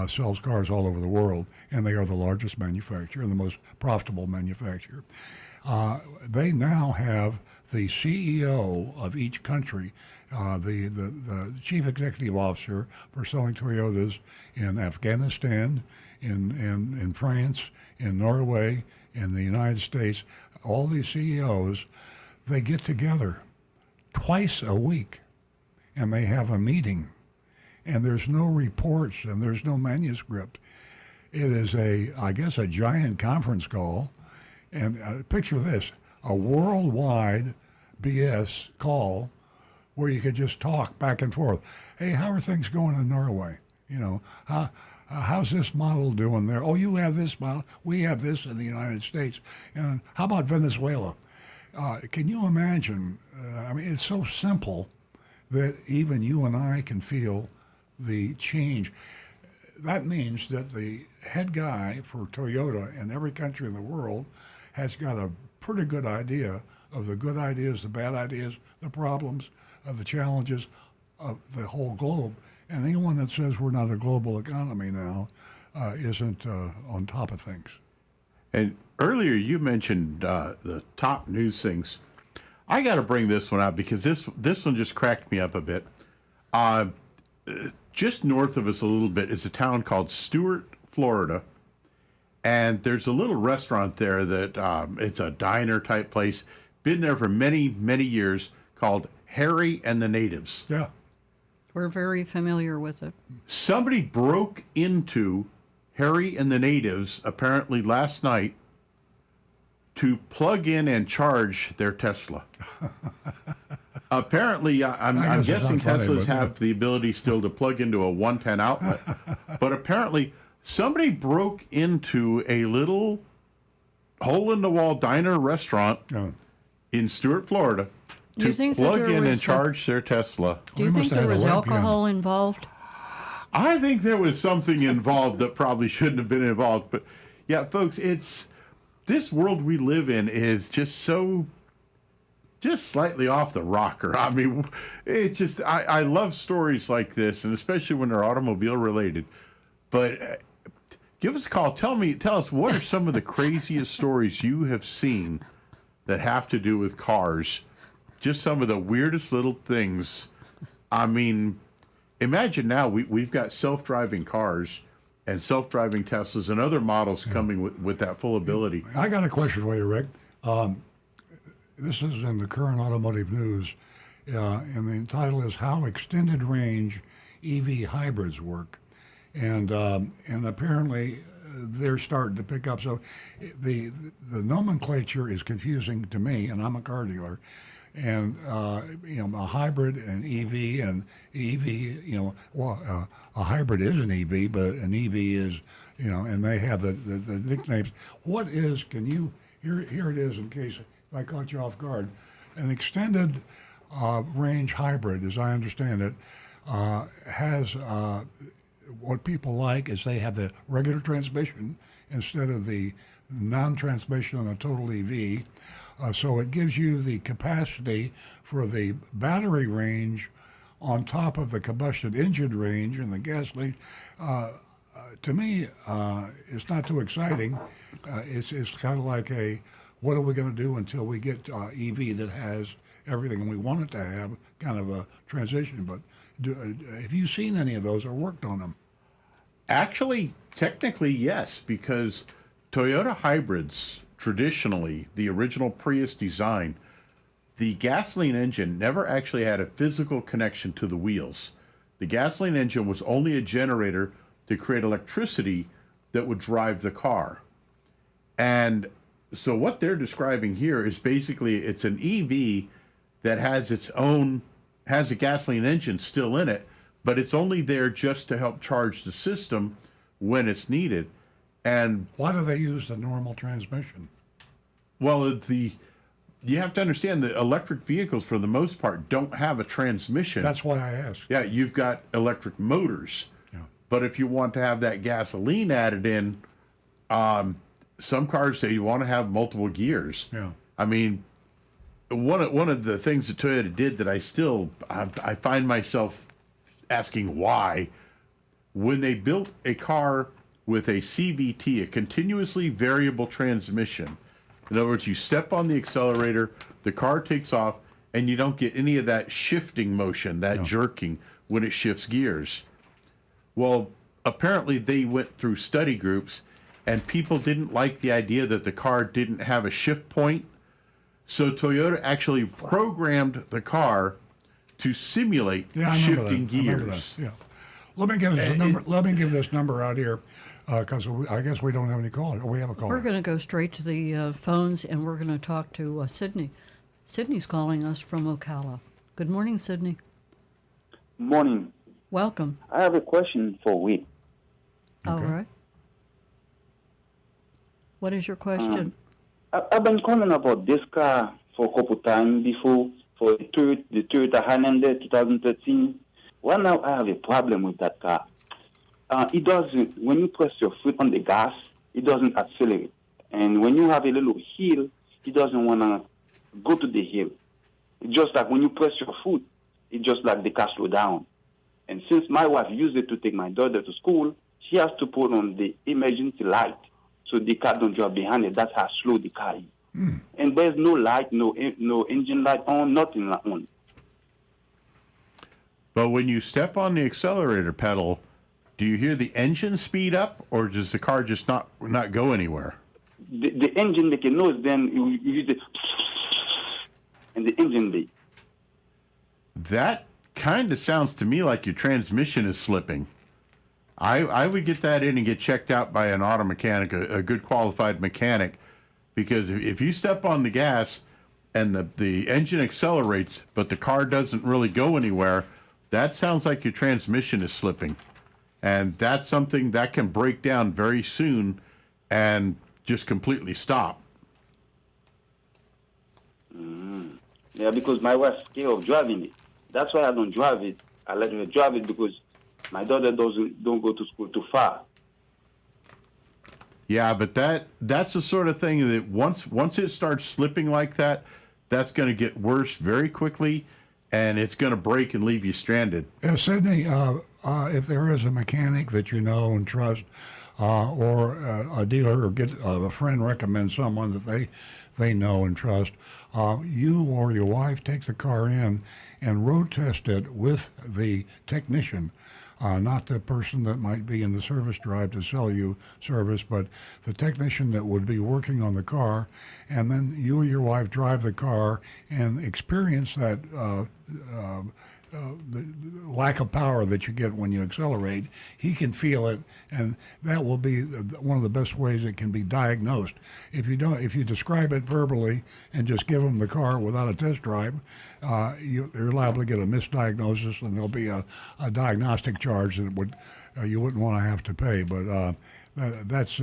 sells cars all over the world, and they are the largest manufacturer and the most profitable manufacturer. They now have the CEO of each country, the chief executive officer for selling Toyotas in Afghanistan, in France, in Norway, in the United States. All these CEOs, they get together twice a week, and they have a meeting. And there's no reports and there's no manuscript. It is I guess a giant conference call. And picture this, a worldwide BS call where you could just talk back and forth. Hey, how are things going in Norway? How's this model doing there? Oh, you have this model. We have this in the United States. And how about Venezuela? Can you imagine? It's so simple that even you and I can feel the change. That means that the head guy for Toyota in every country in the world has got a pretty good idea of the good ideas, the bad ideas, the problems, the challenges of the whole globe. And anyone that says we're not a global economy now isn't on top of things. And earlier you mentioned the top news things. I got to bring this one out because this one just cracked me up a bit. Just north of us a little bit is a town called Stewart, Florida. And there's a little restaurant there that it's a diner type place. Been there for many, many years, called Harry and the Natives. Yeah. We're very familiar with it. Somebody broke into Harry and the Natives apparently last night to plug in and charge their Tesla. Apparently, I'm guessing funny, Teslas but have the ability still to plug into a 110 outlet. But apparently, somebody broke into a little hole-in-the-wall diner restaurant in Stewart, Florida, Do you to think that plug there in and was charge their Tesla. Do you We think must have there had a was webcam. alcohol involved? I think there was something involved that probably shouldn't have been involved. But yeah, folks, this world we live in is just slightly off the rocker. I mean, I love stories like this, and especially when they're automobile related. But give us a call. Tell us what are some of the craziest stories you have seen that have to do with cars. Just some of the weirdest little things. I mean, imagine now we've got self-driving cars and self-driving Teslas and other models coming with that full ability. I got a question for you, Rick. This is in the current automotive news, and the title is "How Extended Range EV Hybrids Work," and apparently they're starting to pick up. So the nomenclature is confusing to me, and I'm a car dealer. And a hybrid and EV and EV, a hybrid is an EV, but an EV is, and they have the nicknames. What is? Can you here it is in case I caught you off guard. An extended range hybrid, as I understand it, has what people like is they have the regular transmission instead of the non-transmission on a total EV. So it gives you the capacity for the battery range on top of the combustion engine range and the gasoline. To me, it's not too exciting. It's kind of like what are we going to do until we get EV that has everything we want it to have, kind of a transition. But have you seen any of those or worked on them? Actually, technically, yes, because Toyota hybrids, traditionally, the original Prius design, the gasoline engine never actually had a physical connection to the wheels. The gasoline engine was only a generator to create electricity that would drive the car. And so what they're describing here is basically it's an EV that has a gasoline engine still in it, but it's only there just to help charge the system when it's needed. And Why do they use the normal transmission? well, you have to understand that electric vehicles, for the most part, don't have a transmission. That's why I asked. Yeah, you've got electric motors. Yeah. But if you want to have that gasoline added in, some cars say you want to have multiple gears. Yeah. I mean, one of the things that Toyota did that I find myself asking why, when they built a car with a CVT, a continuously variable transmission. In other words, you step on the accelerator, the car takes off, and you don't get any of that shifting motion, that jerking when it shifts gears. Well, apparently they went through study groups, and people didn't like the idea that the car didn't have a shift point. So Toyota actually programmed the car to simulate Yeah, I remember shifting that. I remember gears. that. Yeah. Let me give this number. Let me give this number out here, because I guess we don't have any callers. We have a caller. We're going to go straight to the phones, and we're going to talk to Sydney. Sydney's calling us from Ocala. Good morning, Sydney. Morning. Welcome. I have a question for Wade. All right. What is your question? I've been calling about this car for a couple times before, for the Toyota Hyundai 2013. Well, now I have a problem with that car. It doesn't, when you press your foot on the gas, it doesn't accelerate. And when you have a little hill, it doesn't want to go to the hill. It's just like when you press your foot, it's just like the car slow down. And since my wife used it to take my daughter to school, she has to put on the emergency light so the car don't drive behind it. That's how slow the car is. And there's no light, no engine light on, nothing on. But when you step on the accelerator pedal, do you hear the engine speed up, or does the car just not go anywhere? The engine make a noise, then you use it, and the engine beat. That kind of sounds to me like your transmission is slipping. I would get that in and get checked out by an auto mechanic, a good qualified mechanic, because if you step on the gas and the engine accelerates, but the car doesn't really go anywhere, that sounds like your transmission is slipping. And that's something that can break down very soon and just completely stop. Yeah, because my wife's scared of driving it. That's why I don't drive it. I let her drive it because my daughter don't go to school too far. Yeah, but that's the sort of thing that once it starts slipping like that, that's going to get worse very quickly, and it's going to break and leave you stranded. Yeah, Sydney, if there is a mechanic that you know and trust, or a dealer or get a friend recommends someone that they know and trust, you or your wife take the car in and road test it with the technician. Not the person that might be in the service drive to sell you service, but the technician that would be working on the car, and then you or your wife drive the car and experience that the lack of power that you get when you accelerate. He can feel it, and that will be one of the best ways it can be diagnosed. If you describe it verbally and just give him the car without a test drive, you're liable to get a misdiagnosis, and there'll be a diagnostic charge that you wouldn't want to have to pay. But that's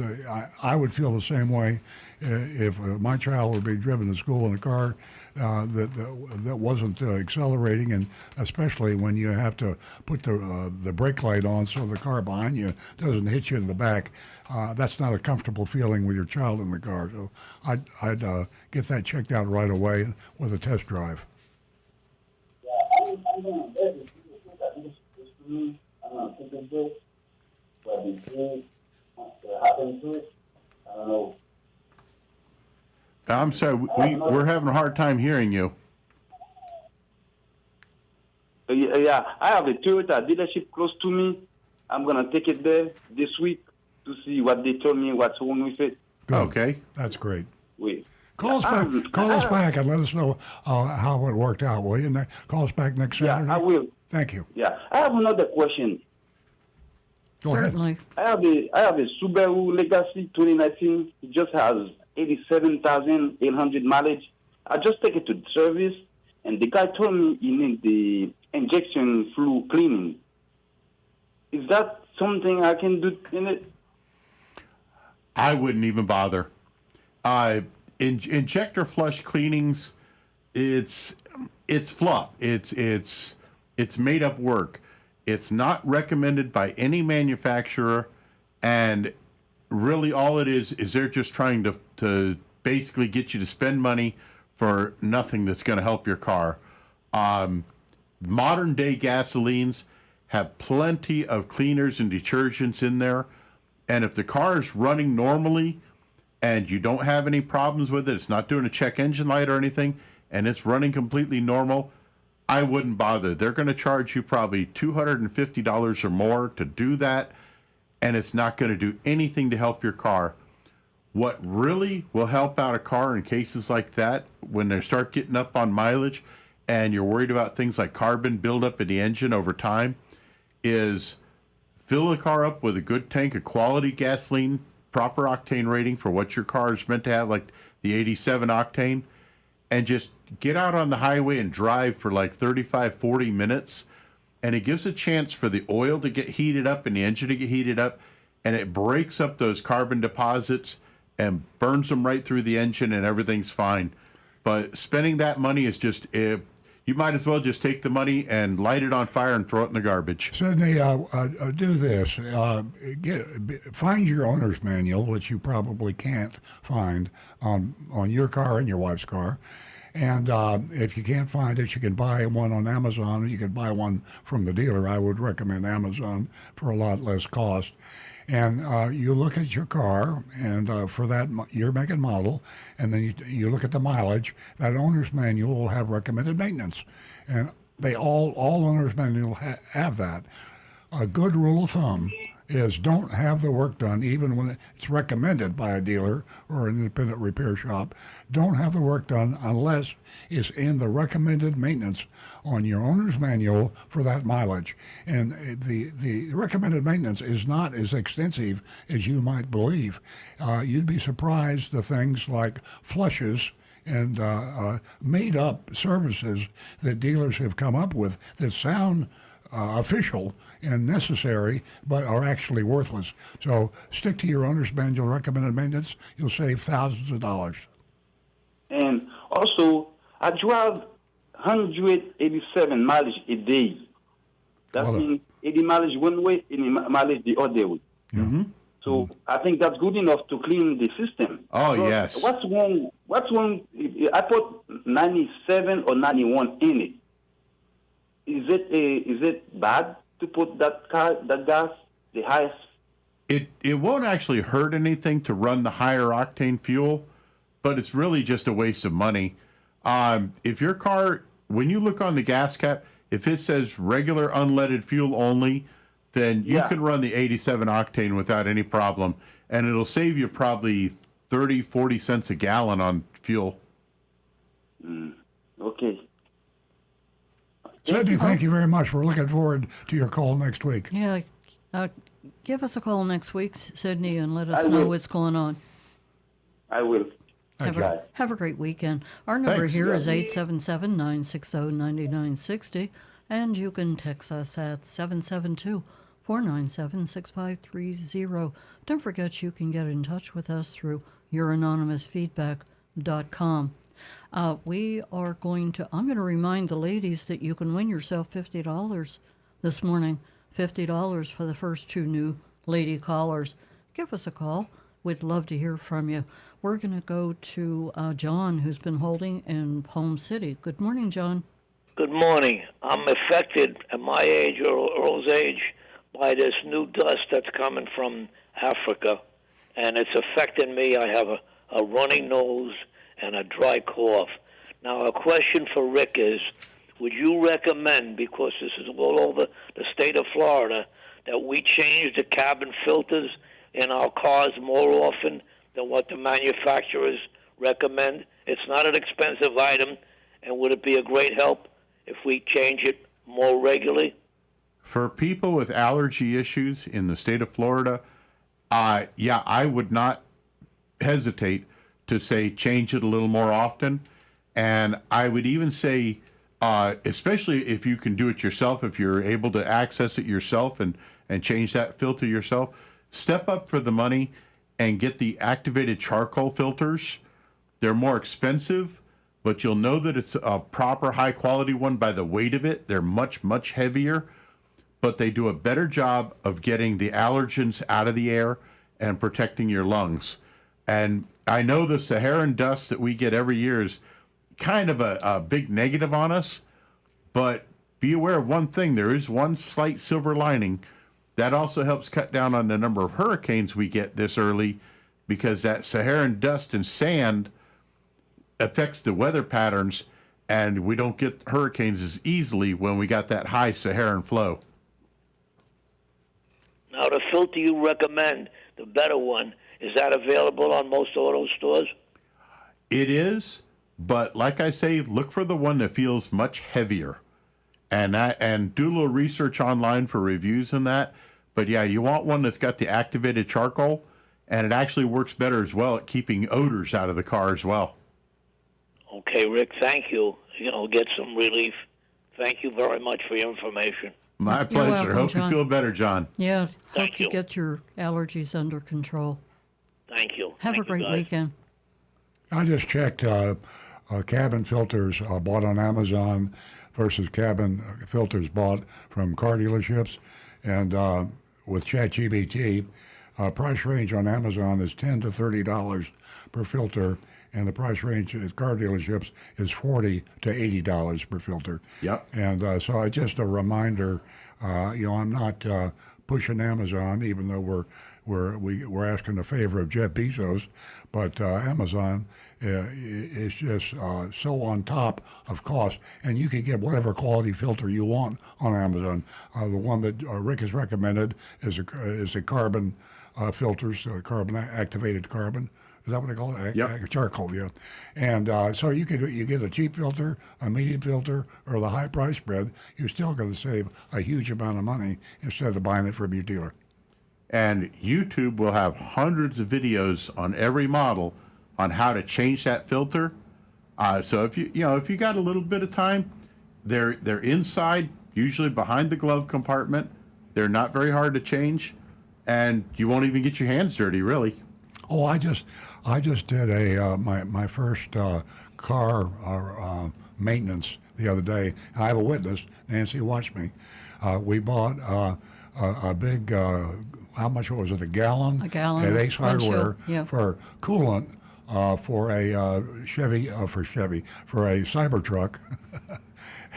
I would feel the same way if my child would be driven to school in a car that wasn't accelerating, and especially when you have to put the brake light on so the car behind you doesn't hit you in the back. That's not a comfortable feeling with your child in the car. So I'd get that checked out right away with a test drive. I'm sorry, we're having a hard time hearing you. Yeah, I have a Toyota dealership close to me. I'm going to take it there this week to see what they told me, what's wrong with it. Good. Okay. That's great. Oui. Call us back. Call us back and let us know how it worked out, will you? Call us back next Saturday. Yeah, I will. Thank you. Yeah, I have another question. Go ahead. Certainly. I have a Subaru Legacy 2019. It just has 87,800 mileage. I just take it to the service, and the guy told me he need the injection fluid cleaning. Is that something I can do in it? I wouldn't even bother. Injector flush cleanings, it's fluff. It's made up work. It's not recommended by any manufacturer, and really all it is they're just trying to basically get you to spend money for nothing that's going to help your car. Modern day gasolines have plenty of cleaners and detergents in there, and if the car is running normally and you don't have any problems with it, it's not doing a check engine light or anything, and it's running completely normal, I wouldn't bother. They're going to charge you probably $250 or more to do that, and it's not going to do anything to help your car. What really will help out a car in cases like that, when they start getting up on mileage and you're worried about things like carbon buildup in the engine over time, is fill the car up with a good tank of quality gasoline, proper octane rating for what your car is meant to have, like the 87 octane, and just get out on the highway and drive for like 35, 40 minutes. And it gives a chance for the oil to get heated up and the engine to get heated up, and it breaks up those carbon deposits and burns them right through the engine, and everything's fine. But spending that money is just, you might as well just take the money and light it on fire and throw it in the garbage. Sydney, do this. Find your owner's manual, which you probably can't find on your car and your wife's car. And if you can't find it, you can buy one on Amazon. You can buy one from the dealer. I would recommend Amazon for a lot less cost. And you look at your car and for that year, make, and model, and then you look at the mileage. That owner's manual will have recommended maintenance, and they all owner's manual have that. A good rule of thumb is don't have the work done even when it's recommended by a dealer or an independent repair shop. Don't have the work done unless it's in the recommended maintenance on your owner's manual for that mileage. And the recommended maintenance is not as extensive as you might believe. You'd be surprised the things like flushes and made-up services that dealers have come up with that sound official and necessary, but are actually worthless. So stick to your owner's manual recommended maintenance. You'll save thousands of dollars. And also, I drive 187 mileage a day. That means 80 mileage one way, 80 mileage the other way. Mm-hmm. So I think that's good enough to clean the system. Oh, So yes. What's wrong? I put 97 or 91 in it. Is it bad to put that gas, the highest? It won't actually hurt anything to run the higher octane fuel, but it's really just a waste of money. If your car, when you look on the gas cap, if it says regular unleaded fuel only, then you can run the 87 octane without any problem, and it'll save you probably 30, 40 cents a gallon on fuel. Okay. Sydney, thank you very much. We're looking forward to your call next week. Yeah. Give us a call next week, Sydney, and let us I know will. what's going on. I will. Thank Have a great weekend. Our number Thanks. here is 877-960-9960, and you can text us at 772-497-6530. Don't forget you can get in touch with us through youranonymousfeedback.com. I'm going to remind the ladies that you can win yourself $50 this morning. $50 for the first two new lady callers. Give us a call. We'd love to hear from you. We're going to go to John, who's been holding in Palm City. Good morning, John. Good morning. I'm affected at my age or Earl's age by this new dust that's coming from Africa, and it's affecting me. I have a runny nose and a dry cough. Now, a question for Rick is, would you recommend, because this is all over the state of Florida, that we change the cabin filters in our cars more often than what the manufacturers recommend? It's not an expensive item, and would it be a great help if we change it more regularly? For people with allergy issues in the state of Florida, yeah, I would not hesitate to say change it a little more often. And I would even say, especially if you can do it yourself, if you're able to access it yourself and change that filter yourself, step up for the money and get the activated charcoal filters. They're more expensive, but you'll know that it's a proper high quality one by the weight of it. They're much, much heavier, but they do a better job of getting the allergens out of the air and protecting your lungs. And I know the Saharan dust that we get every year is kind of a big negative on us, but be aware of one thing. There is one slight silver lining. That also helps cut down on the number of hurricanes we get this early, because that Saharan dust and sand affects the weather patterns, and we don't get hurricanes as easily when we got that high Saharan flow. Now, the filter you recommend, the better one, is that available on most auto stores? It is, but like I say, look for the one that feels much heavier, and do a little research online for reviews on that. But yeah, you want one that's got the activated charcoal, and it actually works better as well at keeping odors out of the car as well. Okay, Rick, thank you. You'll get some relief. Thank you very much for your information. My pleasure. welcome, Hope John. you feel better, John. Yeah, Thank hope you you. get your allergies under control. Thank you. Have Thank a you, great guys. weekend. I just checked cabin filters bought on Amazon versus cabin filters bought from car dealerships. And with ChatGPT, price range on Amazon is $10 to $30 per filter, and the price range at car dealerships is $40 to $80 per filter. Yep. And so just a reminder, I'm not pushing Amazon, even though we're asking the favor of Jeff Bezos, but Amazon is just so on top of cost, and you can get whatever quality filter you want on Amazon. The one that Rick has recommended is a carbon filters, carbon activated carbon. Is that what they call it? Yep. Charcoal, yeah. And so you get a cheap filter, a medium filter, or the high price spread. You're still going to save a huge amount of money instead of buying it from your dealer. And YouTube will have hundreds of videos on every model on how to change that filter. So if you got a little bit of time, they're inside, usually behind the glove compartment. They're not very hard to change, and you won't even get your hands dirty, really. Oh, I just did my first car maintenance the other day. I have a witness. Nancy watched me. We bought a big. How much was it? A gallon. A gallon at of Ace Hardware windshield, yeah. for coolant for a Chevy for a Cybertruck.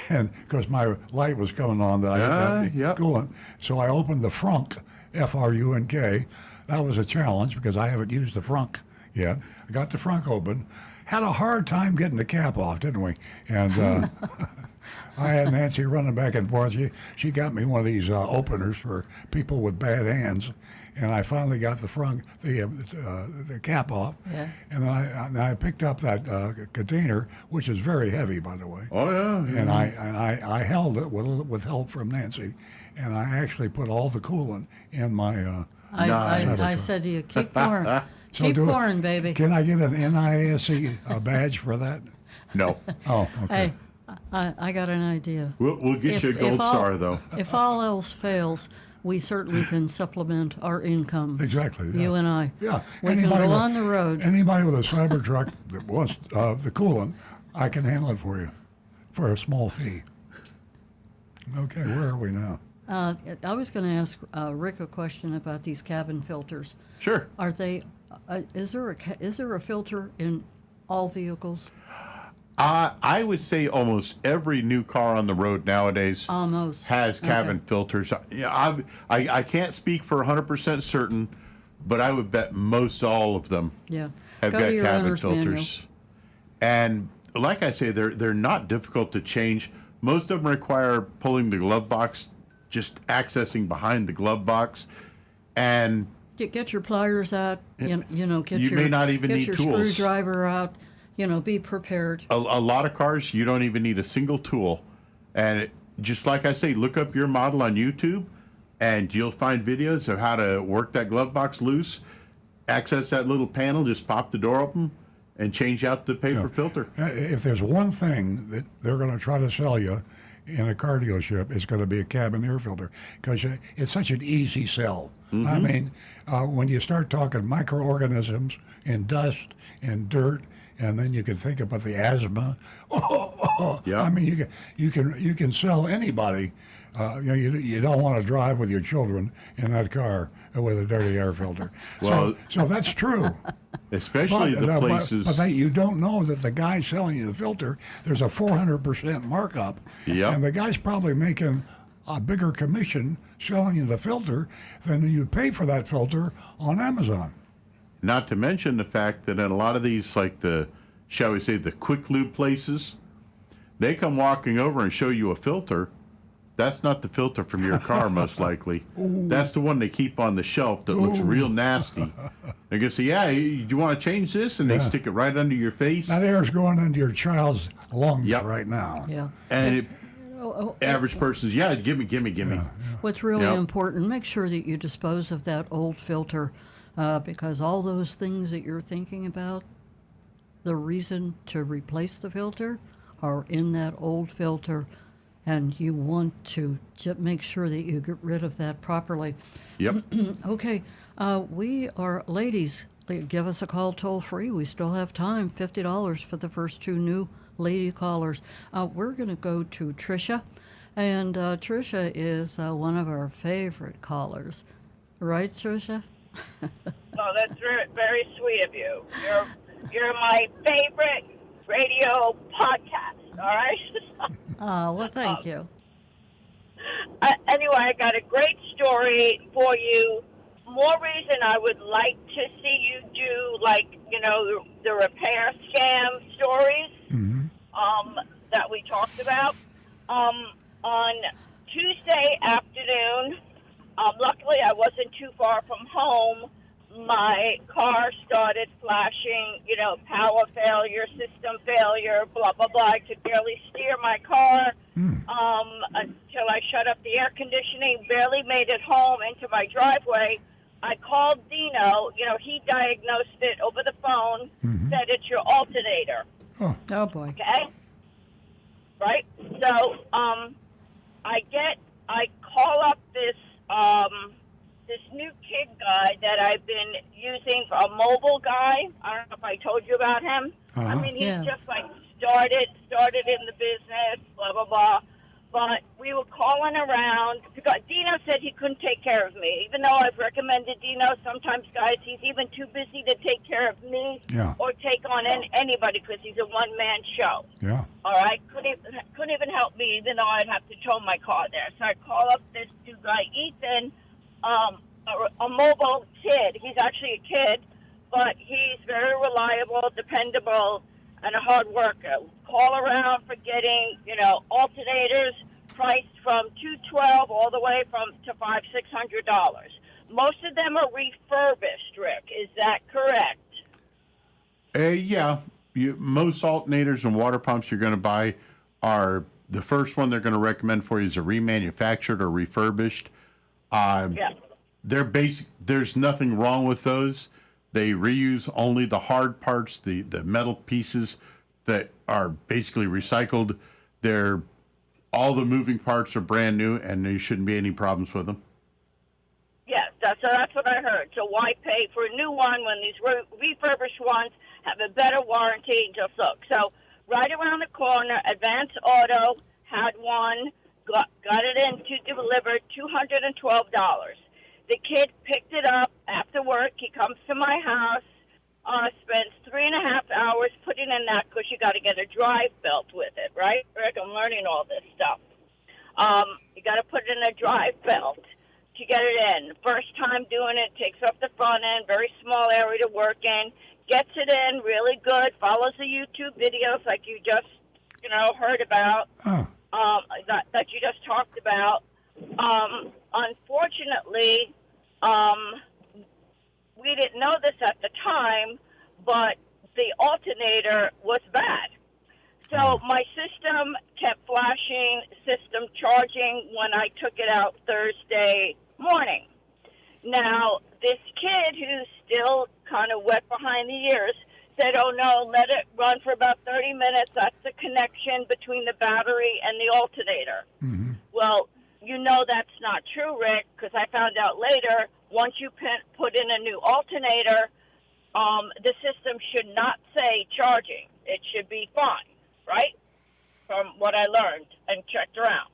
And because my light was coming on, that I didn't have the Yep. coolant, so I opened the frunk, Frunk. That was a challenge because I haven't used the frunk yet. I got the frunk open, had a hard time getting the cap off, didn't we? And I had Nancy running back and forth. She got me one of these openers for people with bad hands, and I finally got the frunk, the cap off. Yeah. And then I picked up that container, which is very heavy, by the way. Oh yeah. And I held it with help from Nancy, and I actually put all the coolant in my. I said to you, keep pouring. So Keep pouring, baby. Can I get an NISC badge for that? No. Oh, okay. Hey, I got an idea. We'll get you a gold star, though. If all else fails, we certainly can supplement our incomes. Exactly. Yeah. You and I. Yeah. We can go on the road. Anybody with a Cybertruck that wants the coolant, I can handle it for you for a small fee. Okay, where are we now? I was going to ask Rick a question about these cabin filters. Sure. Are they? Is there a filter in all vehicles? I would say almost every new car on the road nowadays Almost has cabin Okay. filters. Yeah, I can't speak for 100% certain, but I would bet most all of them Yeah. have Go got to your cabin owner's filters. And like I say, they're not difficult to change. Most of them require pulling the glove box, just accessing behind the glove box, and get your pliers out. You know, get You your may not even get need your tools. screwdriver out. You know, be prepared. A lot of cars, you don't even need a single tool. And just like I say, look up your model on YouTube, and you'll find videos of how to work that glove box loose, access that little panel, just pop the door open, and change out the paper filter. If there's one thing that they're going to try to sell you in a car dealership, it's going to be a cabin air filter, because it's such an easy sell. I mean, when you start talking microorganisms and dust and dirt, and then you can think about the asthma. Yeah. I mean, you can sell anybody. You don't want to drive with your children in that car with a dirty air filter. Well- so that's true. Especially the places. But you don't know that the guy selling you the filter, there's a 400% markup. Yep. And the guy's probably making a bigger commission selling you the filter than you pay for that filter on Amazon. Not to mention the fact that in a lot of these, like shall we say, the quick lube places, they come walking over and show you a filter. That's not the filter from your car, most likely. That's the one they keep on the shelf that looks real nasty. They're going to say, yeah, you want to change this? And they stick it right under your face. That air's going into your child's lungs Yep. right now. Yeah. And average person's, yeah, give me. What's really Yep. important, make sure that you dispose of that old filter, because all those things that you're thinking about, the reason to replace the filter are in that old filter, and you want to make sure that you get rid of that properly. Yep. Okay, we are, ladies, give us a call toll free. We still have time, $50 for the first 2 new lady callers. We're going to go to Tricia, and Tricia is one of our favorite callers. Right, Tricia? Oh, that's very sweet of you. You're my favorite radio podcast, all right? Well, thank you. Anyway, I got a great story for you. More reason I would like to see you do, like, the repair scam stories that we talked about. On Tuesday afternoon, luckily I wasn't too far from home. My car started flashing, power failure, system failure, blah, blah, blah. I could barely steer my car until I shut up the air conditioning, barely made it home into my driveway. I called Dino. He diagnosed it over the phone, said it's your alternator. Oh, boy. Okay? Right? So, I call up this new kid guy that I've been using, a mobile guy. I don't know if I told you about him. I mean, he's just like started in the business, blah, blah, blah. But we were calling around because Dino said he couldn't take care of me. Even though I've recommended Dino, sometimes, guys, he's even too busy to take care of me or take on anybody because he's a one-man show. Yeah. All right? Couldn't even help me, even though I'd have to tow my car there. So I call up this new guy, Ethan, a mobile kid. He's actually a kid, but he's very reliable, dependable, and a hard worker. Call around for getting, alternators priced from $212 all the way to $500-$600. Most of them are refurbished, Rick. Is that correct? Yeah. Most alternators and water pumps you're going to buy are the first one they're going to recommend for you is a remanufactured or refurbished. They're basic. There's nothing wrong with those. They reuse only the hard parts, the metal pieces that are basically recycled. All the moving parts are brand new, and there shouldn't be any problems with them. Yes, that's what I heard. So why pay for a new one when these refurbished ones have a better warranty? Just look. So right around the corner, Advance Auto had one, got it in to deliver $212. The kid picked it up after work. He comes to my house, spends 3.5 hours putting in that because you got to get a drive belt with it, right? Rick, I'm learning all this stuff. You got to put in a drive belt to get it in. First time doing it, takes off the front end, very small area to work in, gets it in really good, follows the YouTube videos like you just, heard about, that you just talked about. Unfortunately, we didn't know this at the time, but the alternator was bad. So my system kept flashing, system charging when I took it out Thursday morning. Now, this kid who's still kind of wet behind the ears said, oh no, let it run for about 30 minutes. That's the connection between the battery and the alternator. Mm-hmm. Well, you know that's not true, Rick, because I found out later, once you put in a new alternator, the system should not say charging. It should be fine, right? From what I learned and checked around.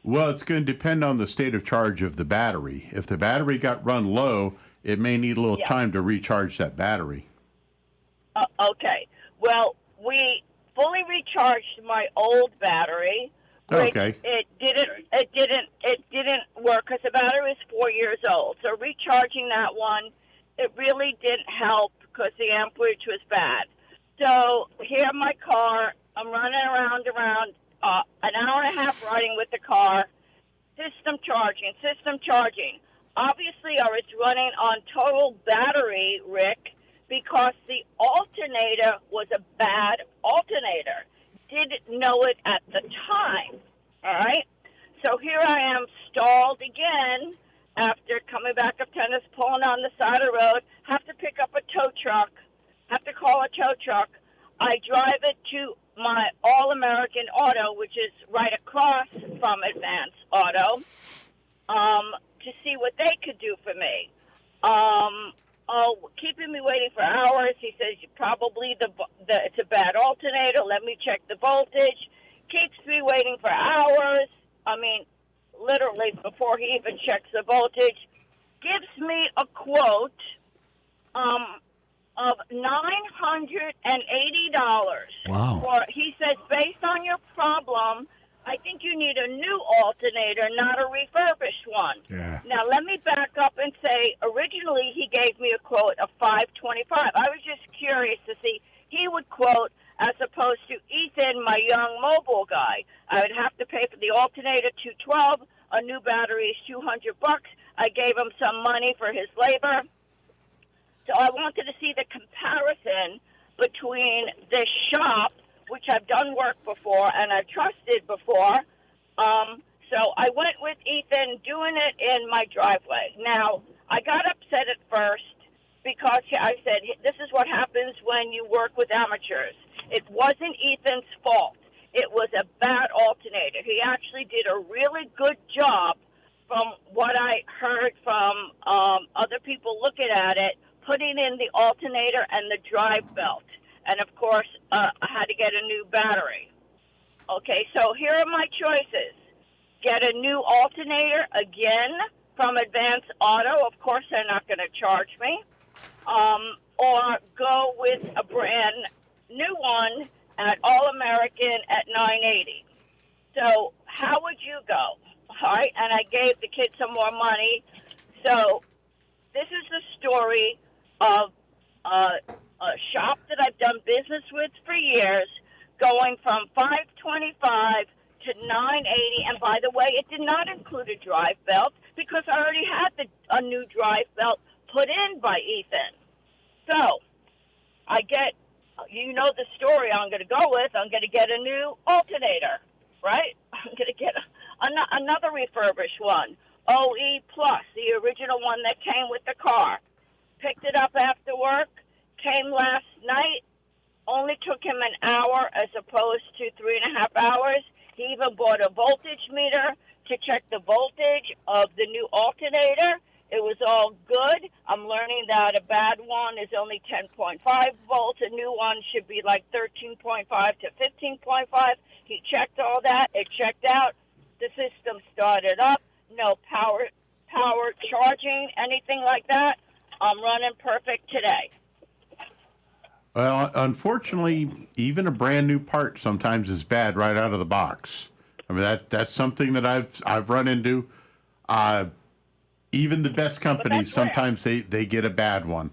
Well, it's going to depend on the state of charge of the battery. If the battery got run low, it may need a little time to recharge that battery. Okay. Well, we fully recharged my old battery. Okay. It didn't work because the battery is 4 years old. So recharging that one, it really didn't help because the amperage was bad. So here in my car, I'm running around an hour and a half riding with the car, system charging. Obviously, I was running on total battery, Rick, because the alternator was a bad alternator. Didn't know it at the time, all right? So here I am stalled again after coming back up tennis, pulling on the side of the road, have to pick up a tow truck, have to call a tow truck. I drive it to my All-American Auto, which is right across from Advance Auto, to see what they could do for me. Keeping me waiting for hours. He says, probably it's a bad alternator. Let me check the voltage. Keeps me waiting for hours. I mean, literally before he even checks the voltage. Gives me a quote of $980. Wow. He says, based on your problem, I think you need a new alternator, not a refurbished one. Yeah. Now, let me back up and say, originally he gave me a quote of $525. I was just curious to see he would quote as opposed to Ethan, my young mobile guy. I would have to pay for the alternator, $212. A new battery is $200. I gave him some money for his labor. So I wanted to see the comparison between this shop, which I've done work before and I've trusted before. So I went with Ethan doing it in my driveway. Now, I got upset at first because I said, this is what happens when you work with amateurs. It wasn't Ethan's fault. It was a bad alternator. He actually did a really good job from what I heard from other people looking at it, putting in the alternator and the drive belt. And, of course, I had to get a new battery. Okay, so here are my choices. Get a new alternator again from Advance Auto. Of course, they're not going to charge me. Or go with a brand new one at All-American at $980. So how would you go? All right, and I gave the kid some more money. So this is the story of a shop that I've done business with for years, going from $525 to $980. And by the way, it did not include a drive belt because I already had a new drive belt put in by Ethan. So I get, you know the story I'm going to go with. I'm going to get a new alternator, right? I'm going to get another refurbished one, OE Plus, the original one that came with the car. Picked it up after work, came last night, only took him an hour as opposed to 3.5 hours. He even bought a voltage meter to check the voltage of the new alternator. It was all good. I'm learning that a bad one is only 10.5 volts. A new one should be like 13.5 to 15.5. He checked all that. It checked out. The system started up. No power charging, anything like that. I'm running perfect today. Well, unfortunately, even a brand new part sometimes is bad right out of the box. I mean, that's something that I've run into. Even the best companies, sometimes they get a bad one.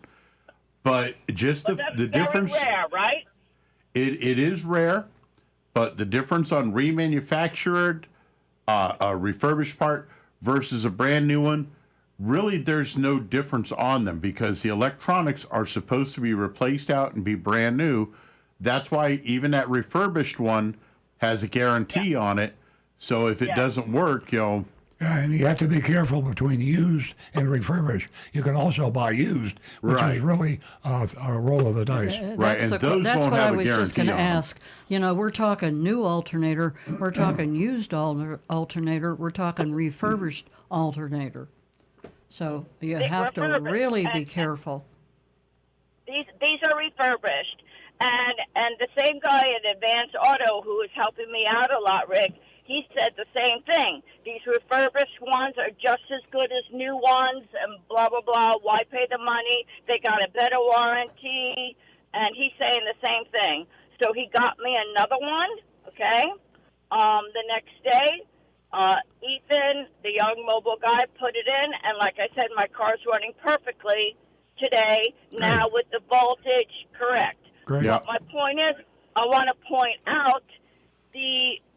But just the difference. Very rare, right? It is rare, but the difference on remanufactured, a refurbished part versus a brand new one really there's no difference on them because the electronics are supposed to be replaced out and be brand new. That's why even that refurbished one has a guarantee on it. So if it doesn't work, Yeah, and you have to be careful between used and refurbished. You can also buy used, which Right. is really a roll of the dice. Right, and those that's won't what I have a was just going to guarantee on them. ask. You know, we're talking new alternator, we're talking used alternator, we're talking refurbished alternator. So you Big have to refurbished, really be and- careful. These are refurbished, and the same guy at Advanced Auto who is helping me out a lot, Rick. He said the same thing. These refurbished ones are just as good as new ones, and blah blah blah. Why pay the money? They got a better warranty, and he's saying the same thing. So he got me another one. Okay. The next day, Ethan, the young mobile guy, put it in, and like I said, my car's running perfectly today. Now with the voltage correct. Great. Yeah. But my point is, I want to point out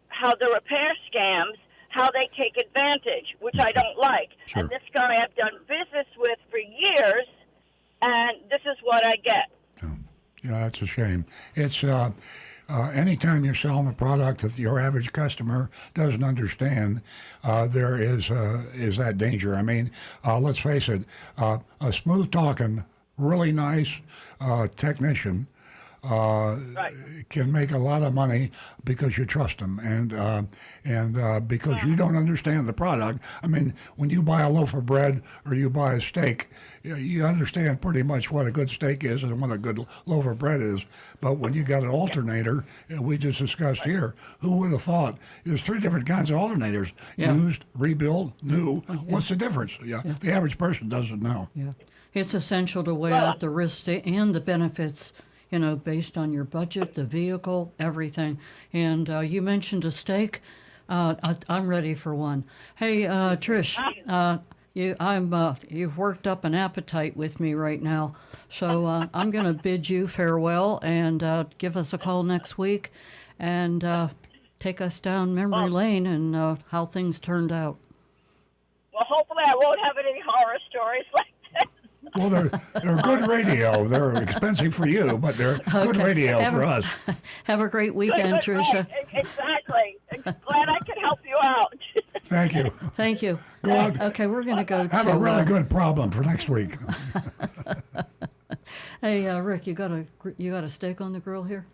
how the repair scams, how they take advantage, which I don't like. Sure. And this guy I've done business with for years, and this is what I get. Yeah, that's a shame. It's anytime you're selling a product that your average customer doesn't understand, there is that danger. I mean, let's face it, a smooth talking, really nice technician can make a lot of money because you trust them and because you don't understand the product. I mean, when you buy a loaf of bread or you buy a steak, you understand pretty much what a good steak is and what a good loaf of bread is. But when you got an alternator, we just discussed here, who would have thought? There's 3 different kinds of alternators: used, rebuild, new. What's the difference? The average person doesn't know. Yeah, it's essential to weigh out the risks and the benefits, you know, based on your budget, the vehicle, everything. And you mentioned a steak. I'm ready for one. Hey, Trish, you've worked up an appetite with me right now. So I'm going to bid you farewell and give us a call next week and take us down memory lane and how things turned out. Well, hopefully I won't have any horror stories like that. Well, they're good radio. They're expensive for you, but they're good radio for us. Have a great weekend, Tricia. Exactly. Glad I could help you out. Thank you. Thank you. Go on. Okay, we're going to go Have to a really good problem for next week. Hey, Rick, you got a steak on the grill here?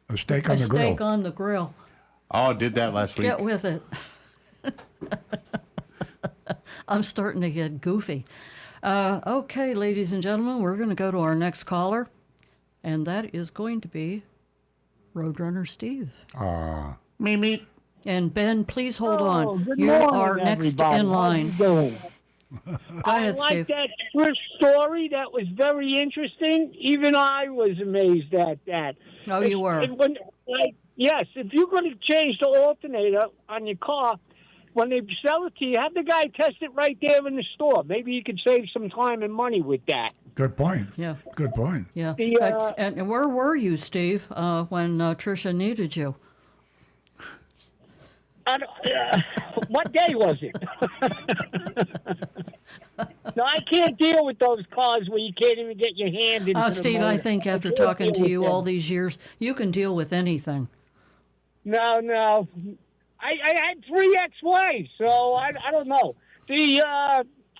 A steak on A the grill. steak on the grill. Oh, I did that last week. Get with it. I'm starting to get goofy. Okay, ladies and gentlemen, we're going to go to our next caller, and that is going to be Roadrunner Steve. Me, me. And Ben, please hold on. Good You morning, are next everybody. in How line. you doing? Go I ahead, like Steve. that first story. That was very interesting. Even I was amazed at that. Oh, you were. Yes, if you're going to change the alternator on your car, when they sell it to you, have the guy test it right there in the store. Maybe you could save some time and money with that. Good point. Yeah. Good point. Yeah. The, and where were you, Steve, when Tricia needed you? What day was it? No, I can't deal with those cars where you can't even get your hand into the Steve, motor. I think after can't talking deal to with you them. all these years, you can deal with anything. No. I had 3 ex-wives, so I don't know.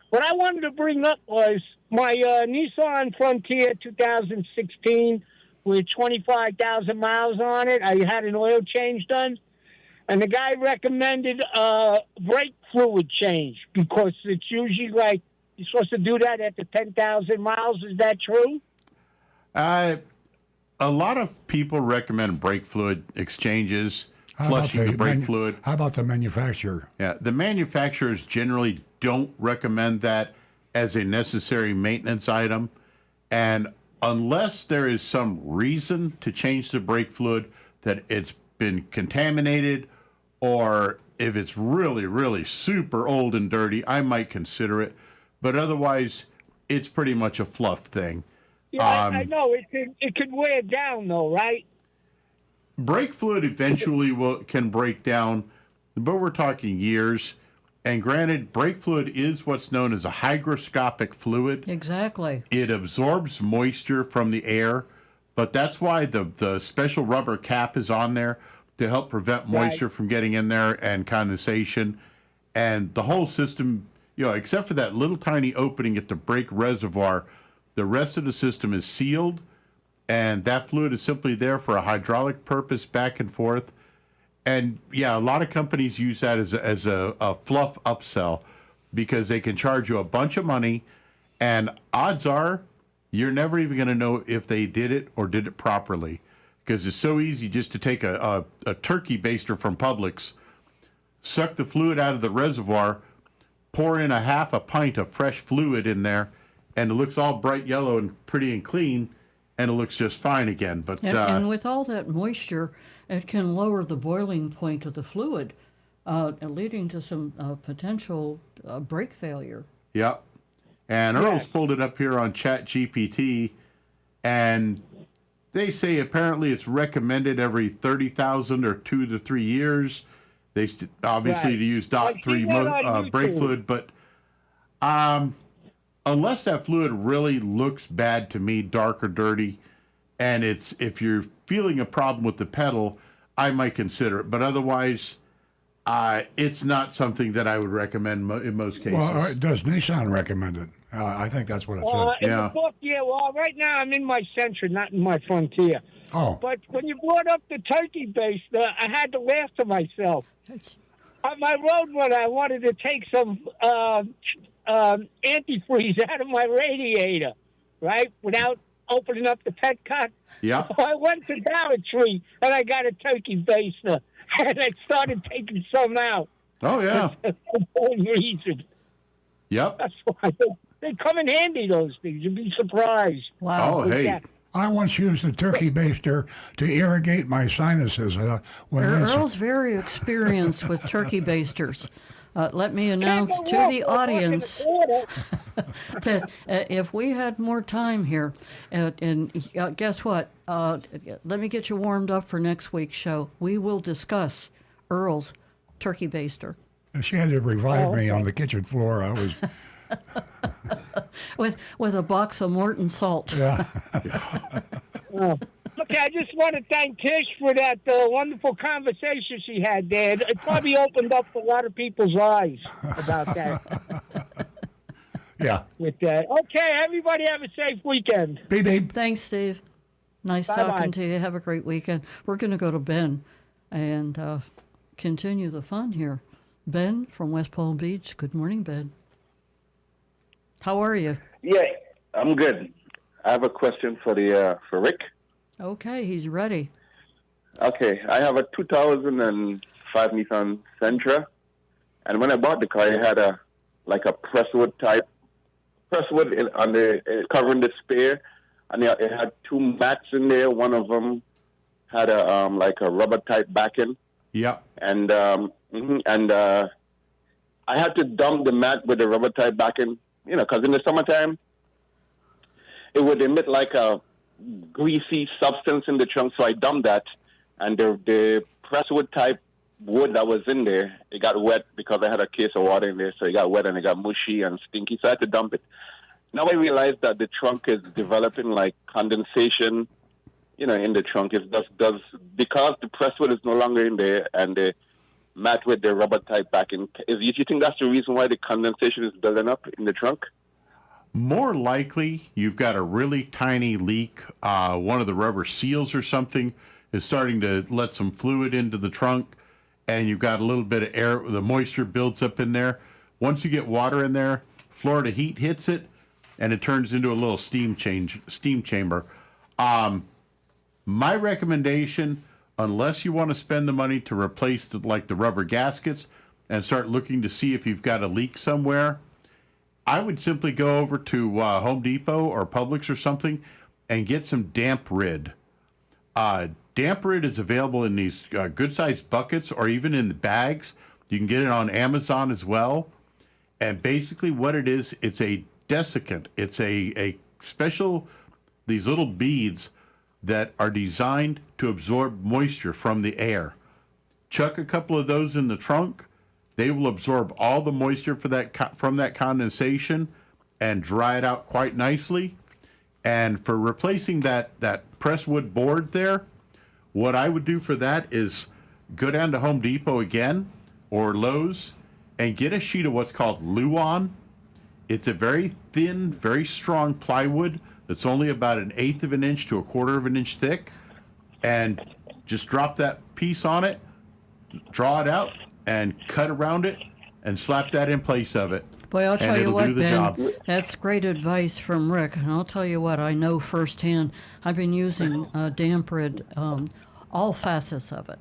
What I wanted to bring up was my Nissan Frontier 2016 with 25,000 miles on it. I had an oil change done, and the guy recommended brake fluid change because it's usually like you're supposed to do that after 10,000 miles. Is that true? A lot of people recommend brake fluid exchanges, How about flushing the brake fluid. How about the manufacturer? Yeah, the manufacturers generally don't recommend that as a necessary maintenance item. And unless there is some reason to change the brake fluid, that it's been contaminated, or if it's really, really super old and dirty, I might consider it. But otherwise, it's pretty much a fluff thing. Yeah, I know. It could wear down, though, right? Brake fluid eventually can break down, but we're talking years. And granted, brake fluid is what's known as a hygroscopic fluid. Exactly. It absorbs moisture from the air, but that's why the special rubber cap is on there to help prevent moisture from getting in there and condensation. And the whole system, except for that little tiny opening at the brake reservoir, the rest of the system is sealed, and that fluid is simply there for a hydraulic purpose back and forth. And yeah, a lot of companies use that as a fluff upsell because they can charge you a bunch of money, and odds are you're never even going to know if they did it or did it properly, because it's so easy just to take a turkey baster from Publix, suck the fluid out of the reservoir, pour in a half a pint of fresh fluid in there, and it looks all bright yellow and pretty and clean, and it looks just fine again. But And with all that moisture, it can lower the boiling point of the fluid, leading to some potential brake failure. Yep. And Earl's pulled it up here on ChatGPT, and they say apparently it's recommended every 30,000 or 2 to 3 years. They obviously to use .3 brake fluid, but unless that fluid really looks bad to me, dark or dirty, and if you're feeling a problem with the pedal, I might consider it. But otherwise, it's not something that I would recommend in most cases. Well, does Nissan recommend it? I think that's what it said. In the book, well, right now I'm in my Sentra, not in my Frontier. Oh. But when you brought up the turkey base, I had to laugh to myself. On my road run, I wanted to take some antifreeze out of my radiator, right, without opening up the petcock. Yeah. So I went to Dollar Tree, and I got a turkey baster, and I started taking some out. Oh, yeah. For no reason. Yep. That's why they come in handy, those things. You'd be surprised. Wow. Oh, hey. Yeah. I once used a turkey baster to irrigate my sinuses. Earl's very experienced with turkey basters. Let me announce to the audience that if we had more time here, and guess what? Let me get you warmed up for next week's show. We will discuss Earl's turkey baster. She had to revive me on the kitchen floor. I was with a box of Morton salt. Yeah. Okay, I just want to thank Tish for that wonderful conversation she had there. It probably opened up a lot of people's eyes about that. Yeah. With that. Okay, everybody have a safe weekend. Beep, beep. Thanks, Steve. Nice Bye-bye. talking to you. Have a great weekend. We're going to go to Ben and continue the fun here. Ben from West Palm Beach. Good morning, Ben. How are you? Yeah, I'm good. I have a question for Rick. Okay, he's ready. Okay, I have a 2005 Nissan Sentra, and when I bought the car, it had a presswood on the covering the spare, and it had two mats in there. One of them had a rubber type backing. Yep. And I had to dump the mat with the rubber type backing, because in the summertime, it would emit like a greasy substance in the trunk, so I dumped that, and the presswood type wood that was in there, it got wet because I had a case of water in there, so it got wet and it got mushy and stinky, so I had to dump it. Now I realized that the trunk is developing like condensation, in the trunk. It's does because the presswood is no longer in there and the mat with the rubber type backing. Do you think that's the reason why the condensation is building up in the trunk? More likely, you've got a really tiny leak. One of the rubber seals or something is starting to let some fluid into the trunk, and you've got a little bit of air. The moisture builds up in there. Once you get water in there, Florida heat hits it, and it turns into a little steam chamber. My recommendation, unless you want to spend the money to replace the rubber gaskets and start looking to see if you've got a leak somewhere, I would simply go over to Home Depot or Publix or something and get some damp rid. Damp rid is available in these good-sized buckets or even in the bags. You can get it on Amazon as well. And basically what it is, it's a desiccant. It's a special, these little beads that are designed to absorb moisture from the air. Chuck a couple of those in the trunk, They will absorb all the moisture from that condensation and dry it out quite nicely. And for replacing that pressed wood board there, what I would do for that is go down to Home Depot again or Lowe's and get a sheet of what's called Luan. It's a very thin, very strong plywood that's only about 1/8 of an inch to 1/4 of an inch thick. And just drop that piece on it, draw it out, and cut around it, and slap that in place of it. Boy, I'll tell you it'll do what, the Ben, job. that's great advice from Rick. And I'll tell you what, I know firsthand. I've been using damp rid, all facets of it.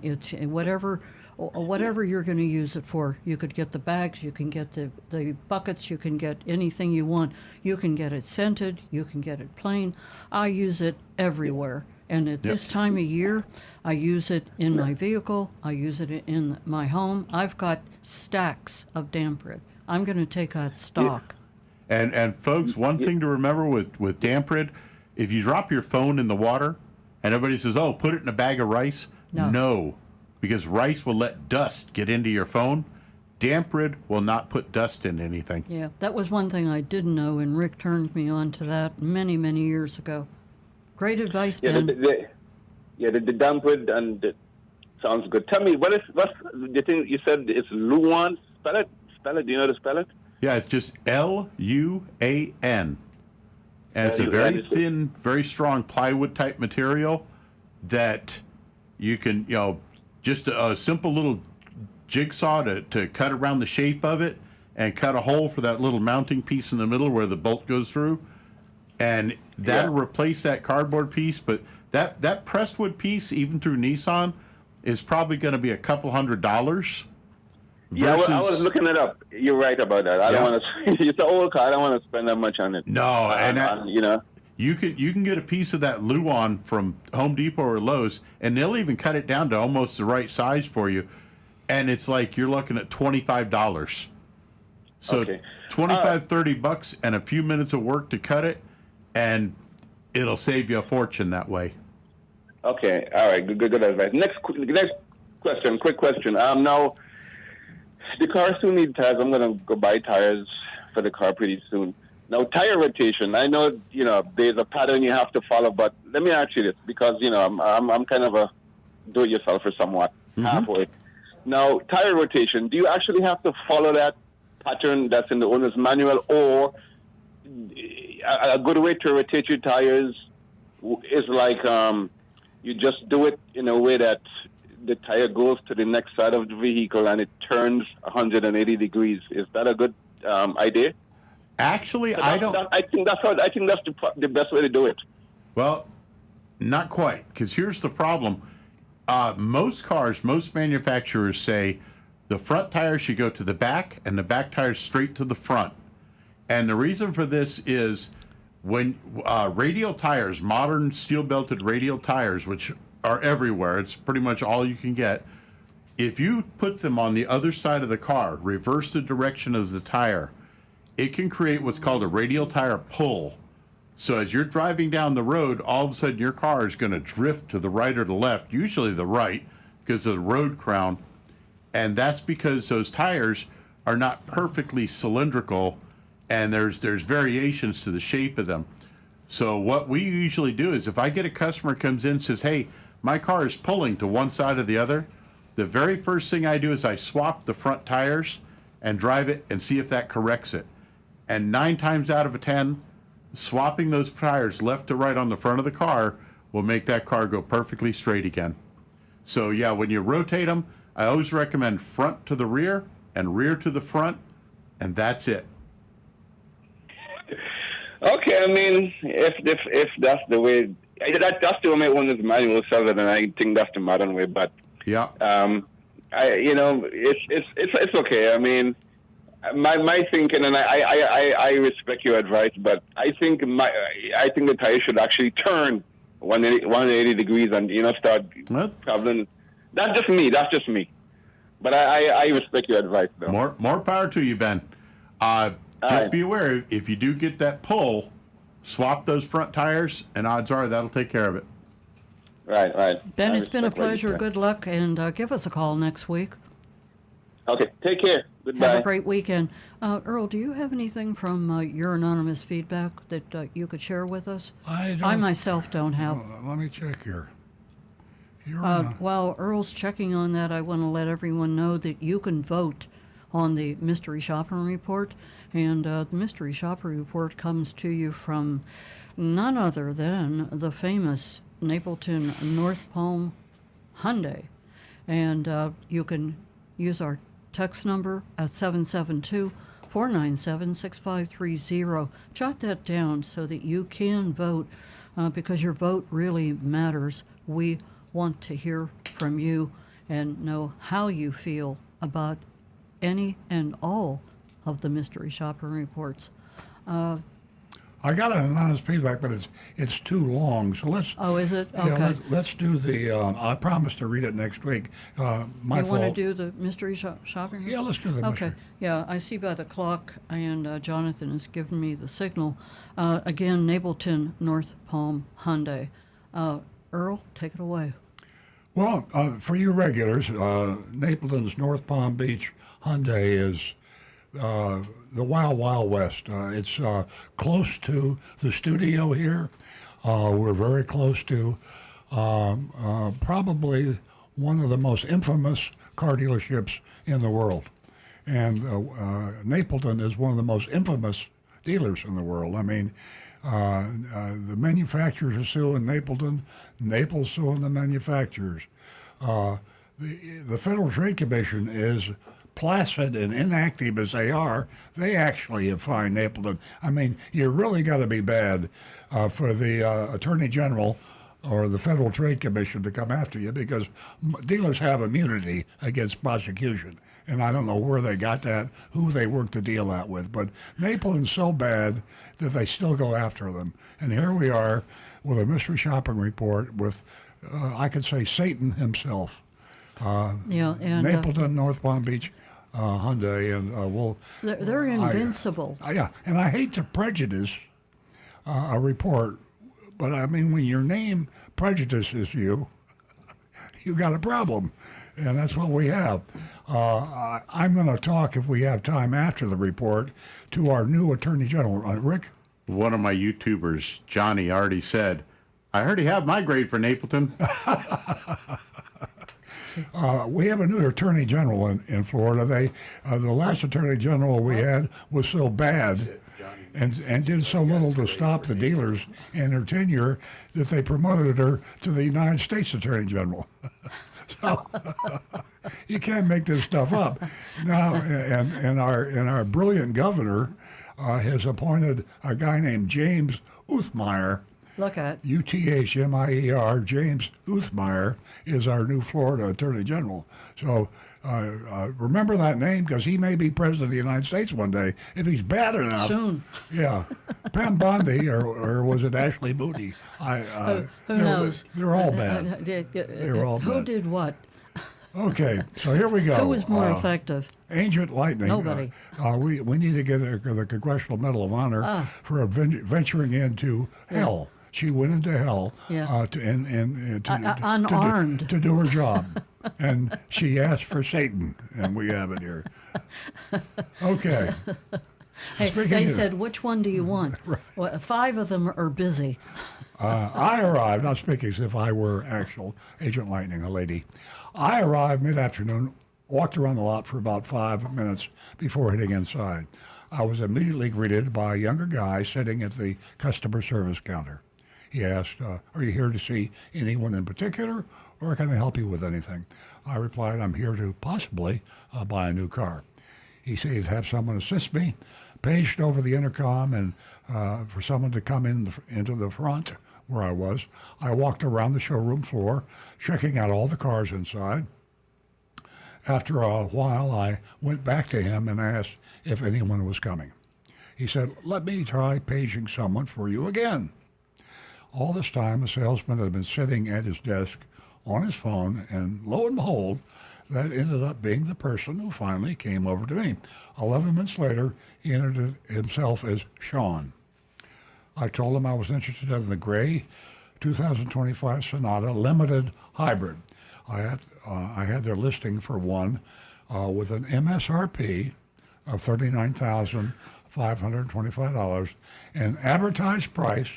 It's whatever you're going to use it for. You could get the bags, you can get the buckets, you can get anything you want. You can get it scented, you can get it plain. I use it everywhere. And at this time of year, I use it in my vehicle. I use it in my home. I've got stacks of damp rid. I'm going to take out stock. And folks, one thing to remember with damp rid, if you drop your phone in the water and everybody says, oh, put it in a bag of rice, no, because rice will let dust get into your phone. Damp rid will not put dust in anything. Yeah, that was one thing I didn't know, and Rick turned me on to that many, many years ago. Great advice, Ben. The damp rid and sounds good. Tell me, what's the thing you said? It's Luan. Spell it. Do you know how to spell it? Yeah, it's just Luan. And it's a very thin, very strong plywood type material that you can, just a simple little jigsaw to cut around the shape of it and cut a hole for that little mounting piece in the middle where the bolt goes through. And that'll replace that cardboard piece. But that pressed wood piece, even through Nissan, is probably going to be a couple $100. Yeah, I was looking it up. You're right about that. I don't want to. It's an old car. I don't want to spend that much on it. No, you can get a piece of that Luan from Home Depot or Lowe's, and they'll even cut it down to almost the right size for you, and it's like you're looking at $25. So $25-$30 and a few minutes of work to cut it, and it'll save you a fortune that way. Okay, all right, good advice. Next question, quick question. Now, the car soon needs tires. I'm gonna go buy tires for the car pretty soon. Now, tire rotation. I know there's a pattern you have to follow, but let me ask you this because I'm kind of a do-it-yourselfer somewhat halfway. Now, tire rotation. Do you actually have to follow that pattern that's in the owner's manual, or a good way to rotate your tires is like you just do it in a way that the tire goes to the next side of the vehicle and it turns 180 degrees. Is that a good idea? Actually, I think that's the best way to do it. Well, not quite, because here's the problem. Most manufacturers say the front tires should go to the back and the back tires straight to the front. And the reason for this is when radial tires, modern steel-belted radial tires, which are everywhere, it's pretty much all you can get. If you put them on the other side of the car, reverse the direction of the tire, it can create what's called a radial tire pull. So as you're driving down the road, all of a sudden your car is going to drift to the right or the left, usually the right, because of the road crown. And that's because those tires are not perfectly cylindrical, and there's variations to the shape of them. So what we usually do is if I get a customer who comes in and says, hey, my car is pulling to one side or the other, the very first thing I do is I swap the front tires and drive it and see if that corrects it. And 9 times out of 10, swapping those tires left to right on the front of the car will make that car go perfectly straight again. So yeah, when you rotate them, I always recommend front to the rear and rear to the front, and that's it. Okay, I mean, if that's the way, that's the way one is manual sells it, and I think that's the modern way. But yeah, it's okay. I mean, my thinking, and I respect your advice, but I think the tire should actually turn 180 degrees and start traveling. That's just me. But I respect your advice, though. More power to you, Ben. Just be aware, if you do get that pull, swap those front tires, and odds are that'll take care of it. Right. Ben, it's been a pleasure. Good luck, and give us a call next week. Okay, take care. Goodbye. Have a great weekend. Earl, do you have anything from your anonymous feedback that you could share with us? I myself don't have. Let me check here. While Earl's checking on that, I want to let everyone know that you can vote on the Mystery Shopper Report. And the Mystery Shopper Report comes to you from none other than the famous Napelton North Palm Hyundai. And you can use our text number at 772-497-6530. Jot that down so that you can vote because your vote really matters. We want to hear from you and know how you feel about any and all of the Mystery Shopper Reports. I got an anonymous feedback, but it's too long. So let's. Oh, is it? Okay. Yeah, let's do the. I promise to read it next week. My you fault. want to do the Mystery Shopping? Yeah, let's do the Okay. mystery. Yeah, I see by the clock, and Jonathan has given me the signal. Again, Napelton North Palm Hyundai. Earl, take it away. Well, for you regulars, Napleton's North Palm Beach Hyundai is the Wild Wild West. It's close to the studio here. We're very close to probably one of the most infamous car dealerships in the world. And Napleton is one of the most infamous dealers in the world. I mean, the manufacturers are suing Napleton, Naples suing the manufacturers. The Federal Trade Commission is placid and inactive as they are. They actually have fined Napleton. I mean, you really got to be bad for the Attorney General or the Federal Trade Commission to come after you because dealers have immunity against prosecution. And I don't know where they got that, who they worked the deal out with. But Napleton's so bad that they still go after them. And here we are with a mystery shopping report with, I could say, Satan himself. Yeah, and Napleton, North Palm Beach, Hyundai, and we'll. They're invincible. Yeah, and I hate to prejudice a report, but I mean, when your name prejudices you, you got a problem. And that's what we have. I'm going to talk, if we have time after the report, to our new Attorney General. Rick? One of my YouTubers, Johnny, already said, I already have my grade for Napleton. We have a new Attorney General in Florida. The last Attorney General we had was so bad and did so little to stop the dealers in her tenure that they promoted her to the United States Attorney General. So you can't make this stuff up. Now, and our brilliant governor has appointed a guy named James Uthmeyer. Look at Uthmeyer. James Uthmeyer is our new Florida Attorney General. So remember that name because he may be president of the United States one day if he's bad enough. Soon. Yeah, Pam Bondi or was it Ashley Moody? Who knows? They're all bad. They're all bad. Who did what? Okay, so here we go. Who was more effective? Ancient Lightning. Nobody. We need to get the Congressional Medal of Honor for venturing into hell. She went into hell unarmed to do her job, and she asked for Satan, and we have it here. Okay. Hey, they said, which one do you want? Right. Well, 5 of them are busy. I arrived, not speaking as if I were actual Agent Lightning, a lady. I arrived mid-afternoon, walked around the lot for about 5 minutes before hitting inside. I was immediately greeted by a younger guy sitting at the customer service counter. He asked, are you here to see anyone in particular, or can I help you with anything? I replied, I'm here to possibly buy a new car. He said he'd have someone assist me, paged over the intercom, and for someone to come into the front where I was. I walked around the showroom floor, checking out all the cars inside. After a while, I went back to him and asked if anyone was coming. He said, let me try paging someone for you again. All this time, the salesman had been sitting at his desk on his phone, and lo and behold, that ended up being the person who finally came over to me. 11 minutes later, he entered himself as Sean. I told him I was interested in the gray 2025 Sonata Limited Hybrid. I had their listing for one with an MSRP of $39,525 and advertised price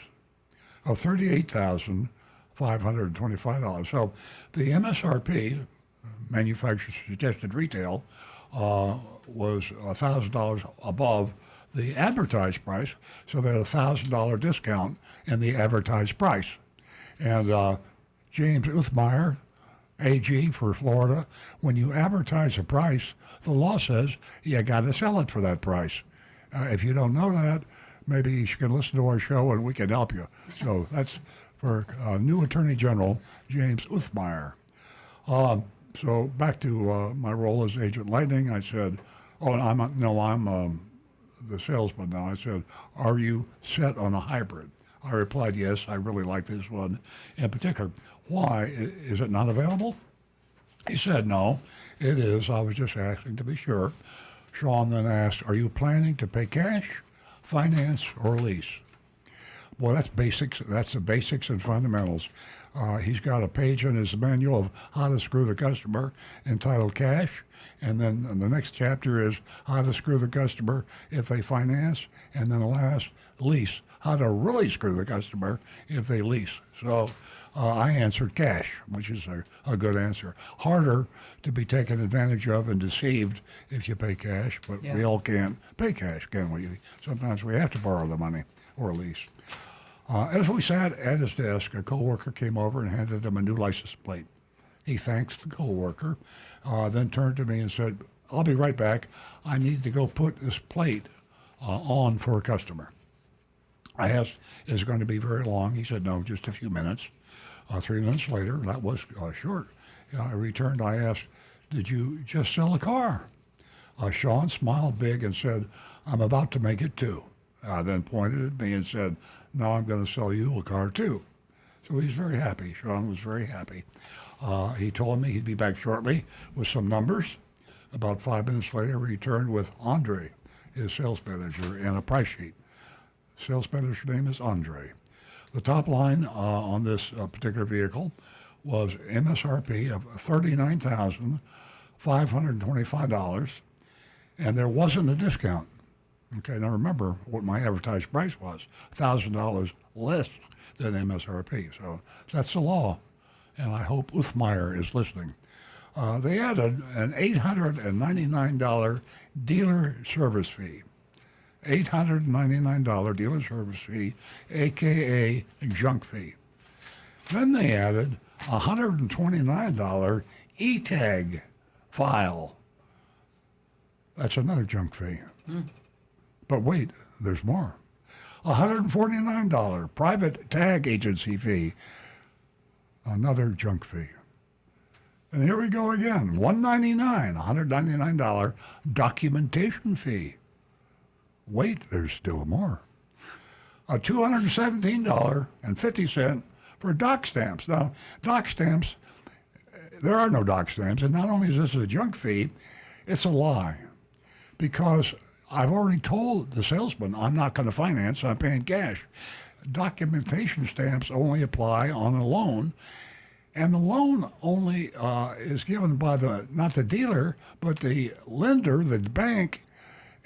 of $38,525. So the MSRP, manufacturer suggested retail, was $1,000 above the advertised price, so they had a $1,000 discount in the advertised price. And James Uthmeyer, AG for Florida, when you advertise a price, the law says you got to sell it for that price. If you don't know that, maybe you can listen to our show and we can help you. So that's for new Attorney General James Uthmeyer. So back to my role as Agent Lightning, I said, I'm the salesman now. I said, are you set on a hybrid? I replied, yes, I really like this one in particular. Why? Is it not available? He said, no, it is. I was just asking to be sure. Sean then asked, are you planning to pay cash, finance, or lease? Boy, that's basics. That's the basics and fundamentals. He's got a page in his manual of how to screw the customer entitled Cash. And then the next chapter is how to screw the customer if they finance. And then the last, lease, how to really screw the customer if they lease. So I answered cash, which is a good answer. Harder to be taken advantage of and deceived if you pay cash, but we all can't pay cash, can we? Sometimes we have to borrow the money or lease. As we sat at his desk, a coworker came over and handed him a new license plate. He thanks the coworker, then turned to me and said, I'll be right back. I need to go put this plate on for a customer. I asked, is it going to be very long? He said, no, just a few minutes. 3 minutes later, that was short. I returned. I asked, did you just sell a car? Sean smiled big and said, I'm about to make it too. Then pointed at me and said, now I'm going to sell you a car too. So he's very happy. Sean was very happy. He told me he'd be back shortly with some numbers. About 5 minutes later, he returned with Andre, his sales manager, and a price sheet. Sales manager's name is Andre. The top line on this particular vehicle was MSRP of $39,525, and there wasn't a discount. Okay, now remember what my advertised price was, $1,000 less than MSRP. So that's the law, and I hope Uthmeyer is listening. They added an $899 dealer service fee. $899 dealer service fee, a.k.a. junk fee. Then they added a $129 e-tag file. That's another junk fee. But wait, there's more. A $149 private tag agency fee, another junk fee. And here we go again, $199 documentation fee. Wait, there's still more. A $217.50 for doc stamps. Now, doc stamps, there are no doc stamps, and not only is this a junk fee, it's a lie. Because I've already told the salesman I'm not going to finance, I'm paying cash. Documentation stamps only apply on a loan, and the loan only is given by not the dealer, but the lender, the bank,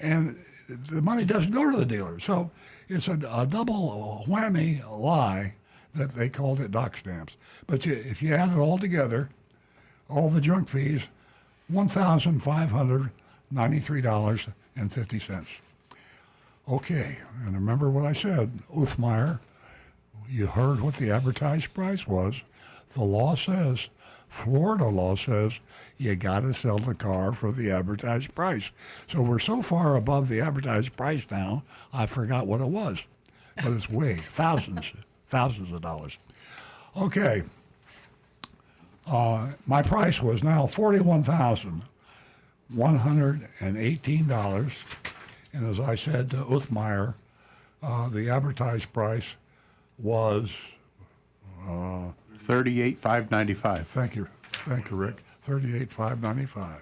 and the money doesn't go to the dealer. So it's a double whammy lie that they called it doc stamps. But if you add it all together, all the junk fees, $1,593.50. Okay, and remember what I said, Uthmeyer, you heard what the advertised price was. The law says, Florida law says, you got to sell the car for the advertised price. So we're so far above the advertised price now, I forgot what it was. But it's way, thousands of dollars. Okay. My price was now $41,118. And as I said to Uthmeyer, the advertised price was... $38,595. Thank you, Rick. $38,595.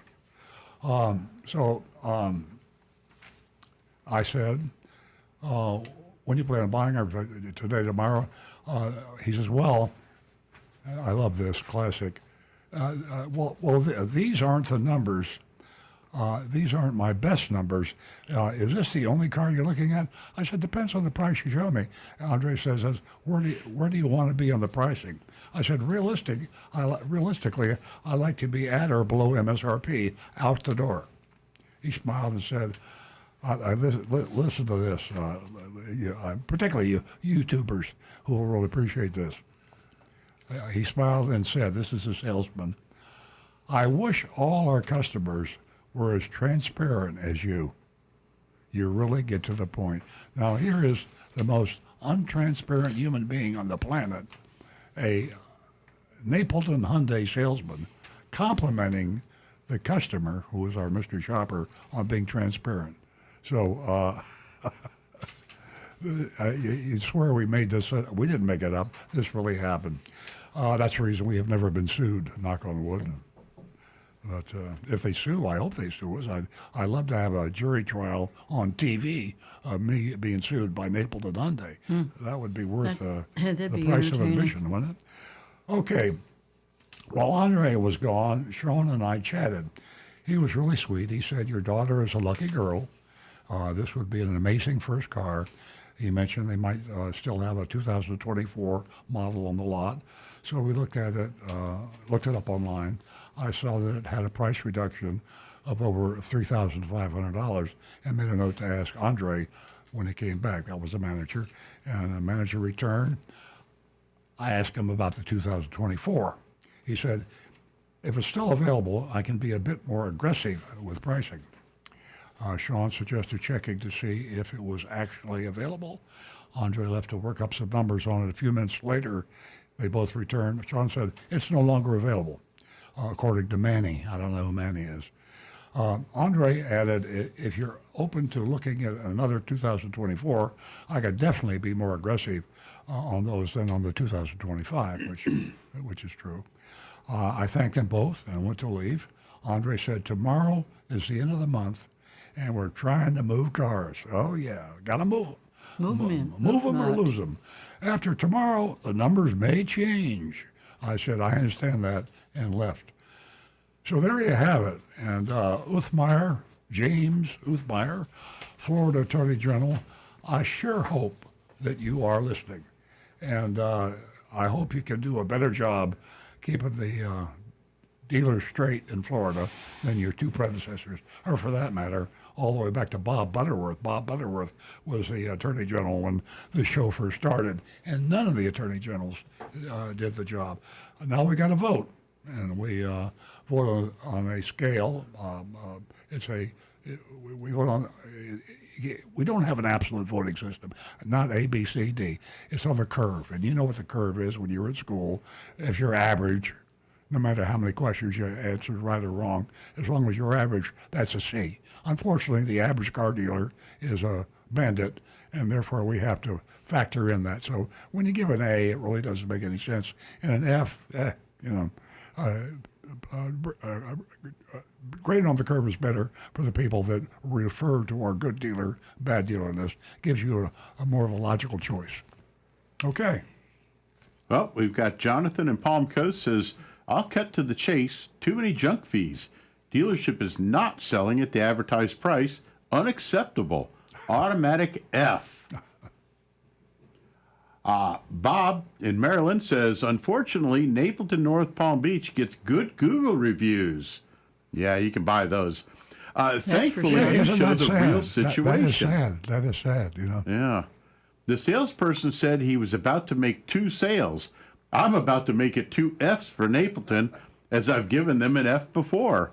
I said, when you plan on buying today, tomorrow? He says, well, I love this classic. These aren't the numbers these aren't my best numbers. Is this the only car you're looking at? I said, depends on the price you show me. Andre says, where do you want to be on the pricing? I said, realistically, I like to be at or below MSRP out the door. He smiled and said, listen to this, particularly you YouTubers who will really appreciate this. He smiled and said, this is a salesman, I wish all our customers were as transparent as you. You really get to the point. Now, here is the most untransparent human being on the planet, a Napelton Hyundai salesman, complimenting the customer, who is our mystery shopper, on being transparent. So you swear we made this, we didn't make it up. This really happened. That's the reason we have never been sued, knock on wood. But if they sue, I hope they sue us. I'd love to have a jury trial on TV of me being sued by Napelton Hyundai. That would be worth the price of admission, wouldn't it? Okay. While Andre was gone, Sean and I chatted. He was really sweet. He said, your daughter is a lucky girl. This would be an amazing first car. He mentioned they might still have a 2024 model on the lot. So we looked at it, looked it up online. I saw that it had a price reduction of over $3,500 and made a note to ask Andre when he came back. That was the manager. And the manager returned. I asked him about the 2024. He said, if it's still available, I can be a bit more aggressive with pricing. Sean suggested checking to see if it was actually available. Andre left to work up some numbers on it. A few minutes later, they both returned. Sean said, it's no longer available, according to Manny. I don't know who Manny is. Andre added, if you're open to looking at another 2024, I could definitely be more aggressive on those than on the 2025, which is true. I thanked them both and went to leave. Andre said, tomorrow is the end of the month, and we're trying to move cars. Oh, yeah, got to move them. Move them or lose them. After tomorrow, the numbers may change. I said, I understand that, and left. So there you have it. And James Uthmeyer, Florida Attorney General, I sure hope that you are listening. And I hope you can do a better job keeping the dealers straight in Florida than your two predecessors, or for that matter, all the way back to Bob Butterworth. Bob Butterworth was the Attorney General when the show first started, and none of the Attorney Generals did the job. Now we got to vote, and we vote on a scale. We vote on. We don't have an absolute voting system, not A, B, C, D. It's on the curve, and you know what the curve is when you're in school. If you're average, no matter how many questions you answer right or wrong, as long as you're average, that's a C. Unfortunately, the average car dealer is a bandit, and therefore we have to factor in that. So when you give an A, it really doesn't make any sense. And an F, grading on the curve is better for the people that refer to our good dealer, bad dealer list. Gives you a more of a logical choice. Okay. Well, we've got Jonathan in Palm Coast says, I'll cut to the chase. Too many junk fees. Dealership is not selling at the advertised price. Unacceptable. Automatic F. Bob in Maryland says, unfortunately, Napleton North Palm Beach gets good Google reviews. Yeah, you can buy those. Thankfully, you show the real situation. That is sad, you know. Yeah. The salesperson said he was about to make 2 sales. I'm about to make it 2 Fs for Napleton, as I've given them an F before.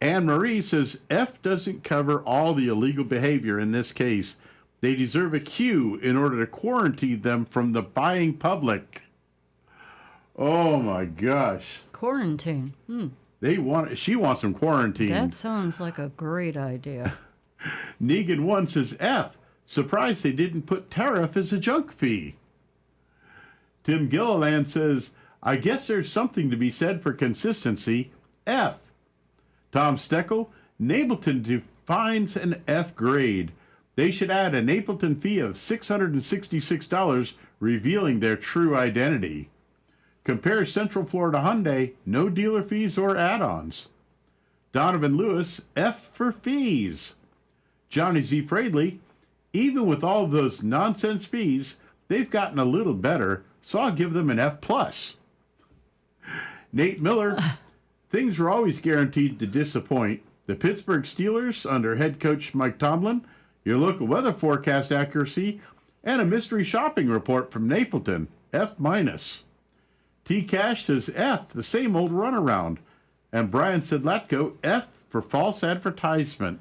Anne Marie says F doesn't cover all the illegal behavior in this case. They deserve a Q in order to quarantine them from the buying public. Oh my gosh. Quarantine. She wants them quarantined. That sounds like a great idea. Negan 1 says F. Surprised they didn't put tariff as a junk fee. Tim Gilliland says, I guess there's something to be said for consistency. F. Tom Steckel, Napleton defines an F grade. They should add a Napleton fee of $666, revealing their true identity. Compare Central Florida Hyundai, no dealer fees or add-ons. Donovan Lewis, F for fees. Johnny Z. Fradley, even with all those nonsense fees, they've gotten a little better, so I'll give them an F+. Nate Miller, things are always guaranteed to disappoint. The Pittsburgh Steelers, under head coach Mike Tomlin, your local weather forecast accuracy, and a mystery shopping report from Napelton, F-. T. Cash says F, the same old runaround. And Brian Sedlatko, F for false advertisement.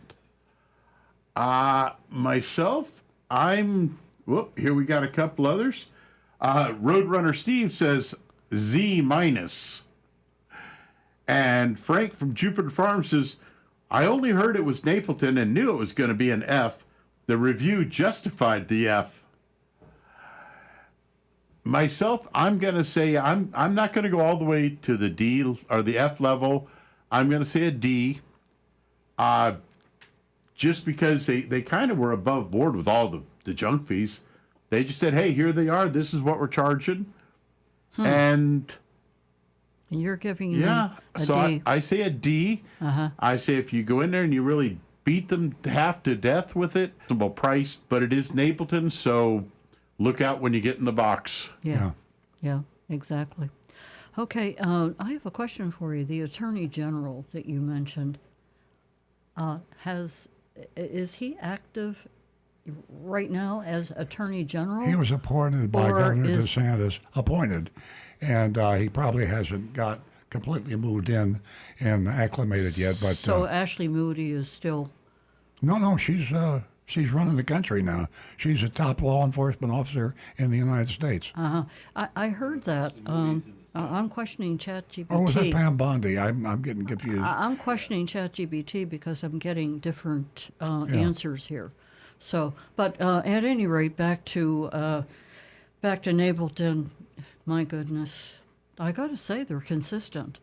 Myself, here we got a couple others. Roadrunner Steve says Z-. And Frank from Jupiter Farms says, I only heard it was Napelton and knew it was going to be an F. The review justified the F. Myself, I'm going to say I'm not going to go all the way to the D or the F level. I'm going to say a D. Just because they kind of were above board with all the junk fees. They just said, hey, here they are. This is what we're charging. And you're giving yeah, them a so D. I say a D. I say if you go in there and you really beat them half to death with it, reasonable price, but it is Napelton, so look out when you get in the box. Yeah, exactly. Okay, I have a question for you. The Attorney General that you mentioned, is he active right now as Attorney General? He was appointed by Or Governor is- DeSantis, and he probably hasn't got completely moved in and acclimated yet. But So Ashley Moody is still... no, she's running the country now. She's a top law enforcement officer in the United States. I heard that. I'm questioning ChatGPT. Or was that Pam Bondi? I'm getting confused. I'm questioning ChatGPT because I'm getting different answers here. So, but at any rate, back to Napelton. My goodness, I got to say they're consistent.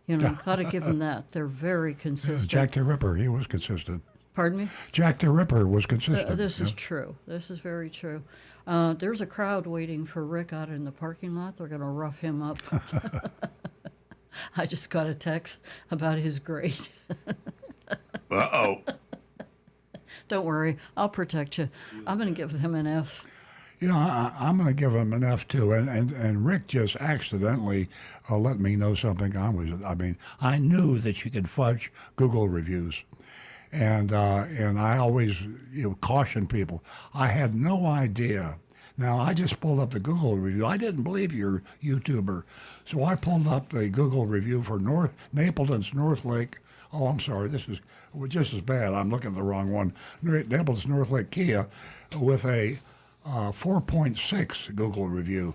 You know, got to give them that. They're very consistent. Jack the Ripper, he was consistent. Pardon me? Jack the Ripper was consistent. This is true. This is very true. There's a crowd waiting for Rick out in the parking lot. They're going to rough him up. I just got a text about his grade. Uh-oh. Don't worry, I'll protect you. I'm going to give them an F. You know, I'm going to give him an F too. And Rick just accidentally let me know something. I knew that you could fudge Google reviews. And I always caution people. I had no idea. Now, I just pulled up the Google review. I didn't believe you're a YouTuber. So I pulled up the Google review for Napleton's North Lake. Oh, I'm sorry. This is just as bad. I'm looking at the wrong one. Napleton's North Lake Kia with a 4.6 Google review.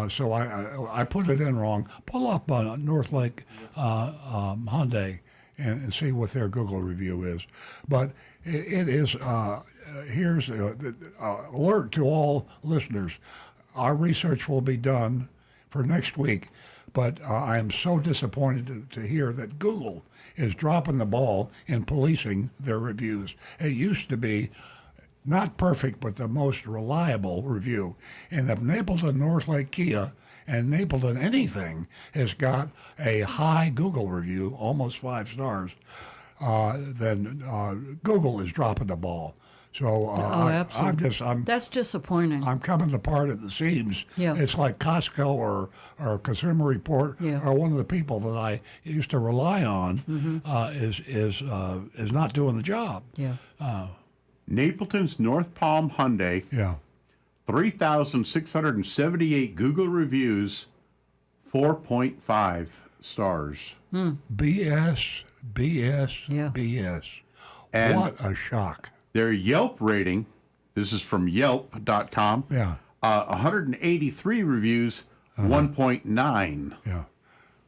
So I put it in wrong. Pull up North Lake Hyundai and see what their Google review is. But it is, here's alert to all listeners. Our research will be done for next week, but I am so disappointed to hear that Google is dropping the ball in policing their reviews. It used to be not perfect, but the most reliable review. And if Napleton North Lake Kia and Napleton anything has got a high Google review, almost 5 stars, then Google is dropping the ball. So absolutely. That's disappointing. I'm coming apart at the seams. Yeah. It's like Costco or Consumer Report or one of the people that I used to rely on is not doing the job. Yeah. Napleton's North Palm Hyundai. Yeah. 3,678 Google reviews, 4.5 stars. BS. Yeah. BS. And what a shock. Their Yelp rating, this is from Yelp.com, 183 reviews, 1.9. Yeah.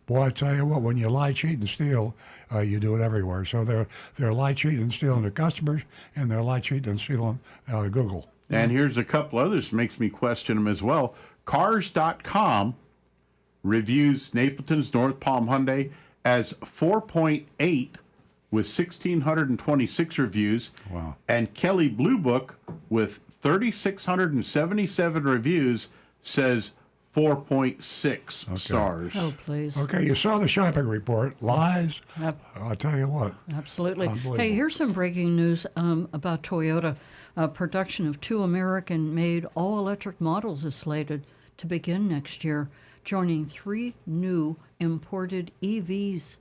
Boy, I tell you what, when you lie, cheat, and steal, you do it everywhere. So they're lie, cheating, and stealing their customers, and they're lie, cheating, and stealing Google. And here's a couple others makes me question them as well. Cars.com reviews Napleton's North Palm Hyundai as 4.8 with 1,626 reviews. Wow. And Kelly Blue Book with 3,677 reviews says 4.6 stars. Oh, please. Okay, you saw the shopping report. Lies. Yep. I'll tell you what. Absolutely. Unbelievable. Hey, here's some breaking news about Toyota. Production of 2 American-made all-electric models is slated to begin next year, joining 3 new imported EVs.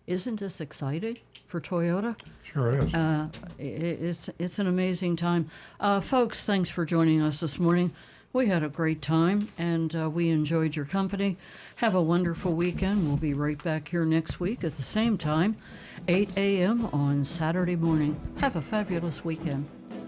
Isn't this exciting for Toyota? Sure is. It's an amazing time. Folks, thanks for joining us this morning. We had a great time, and we enjoyed your company. Have a wonderful weekend. We'll be right back here next week at the same time, 8 a.m. on Saturday morning. Have a fabulous weekend.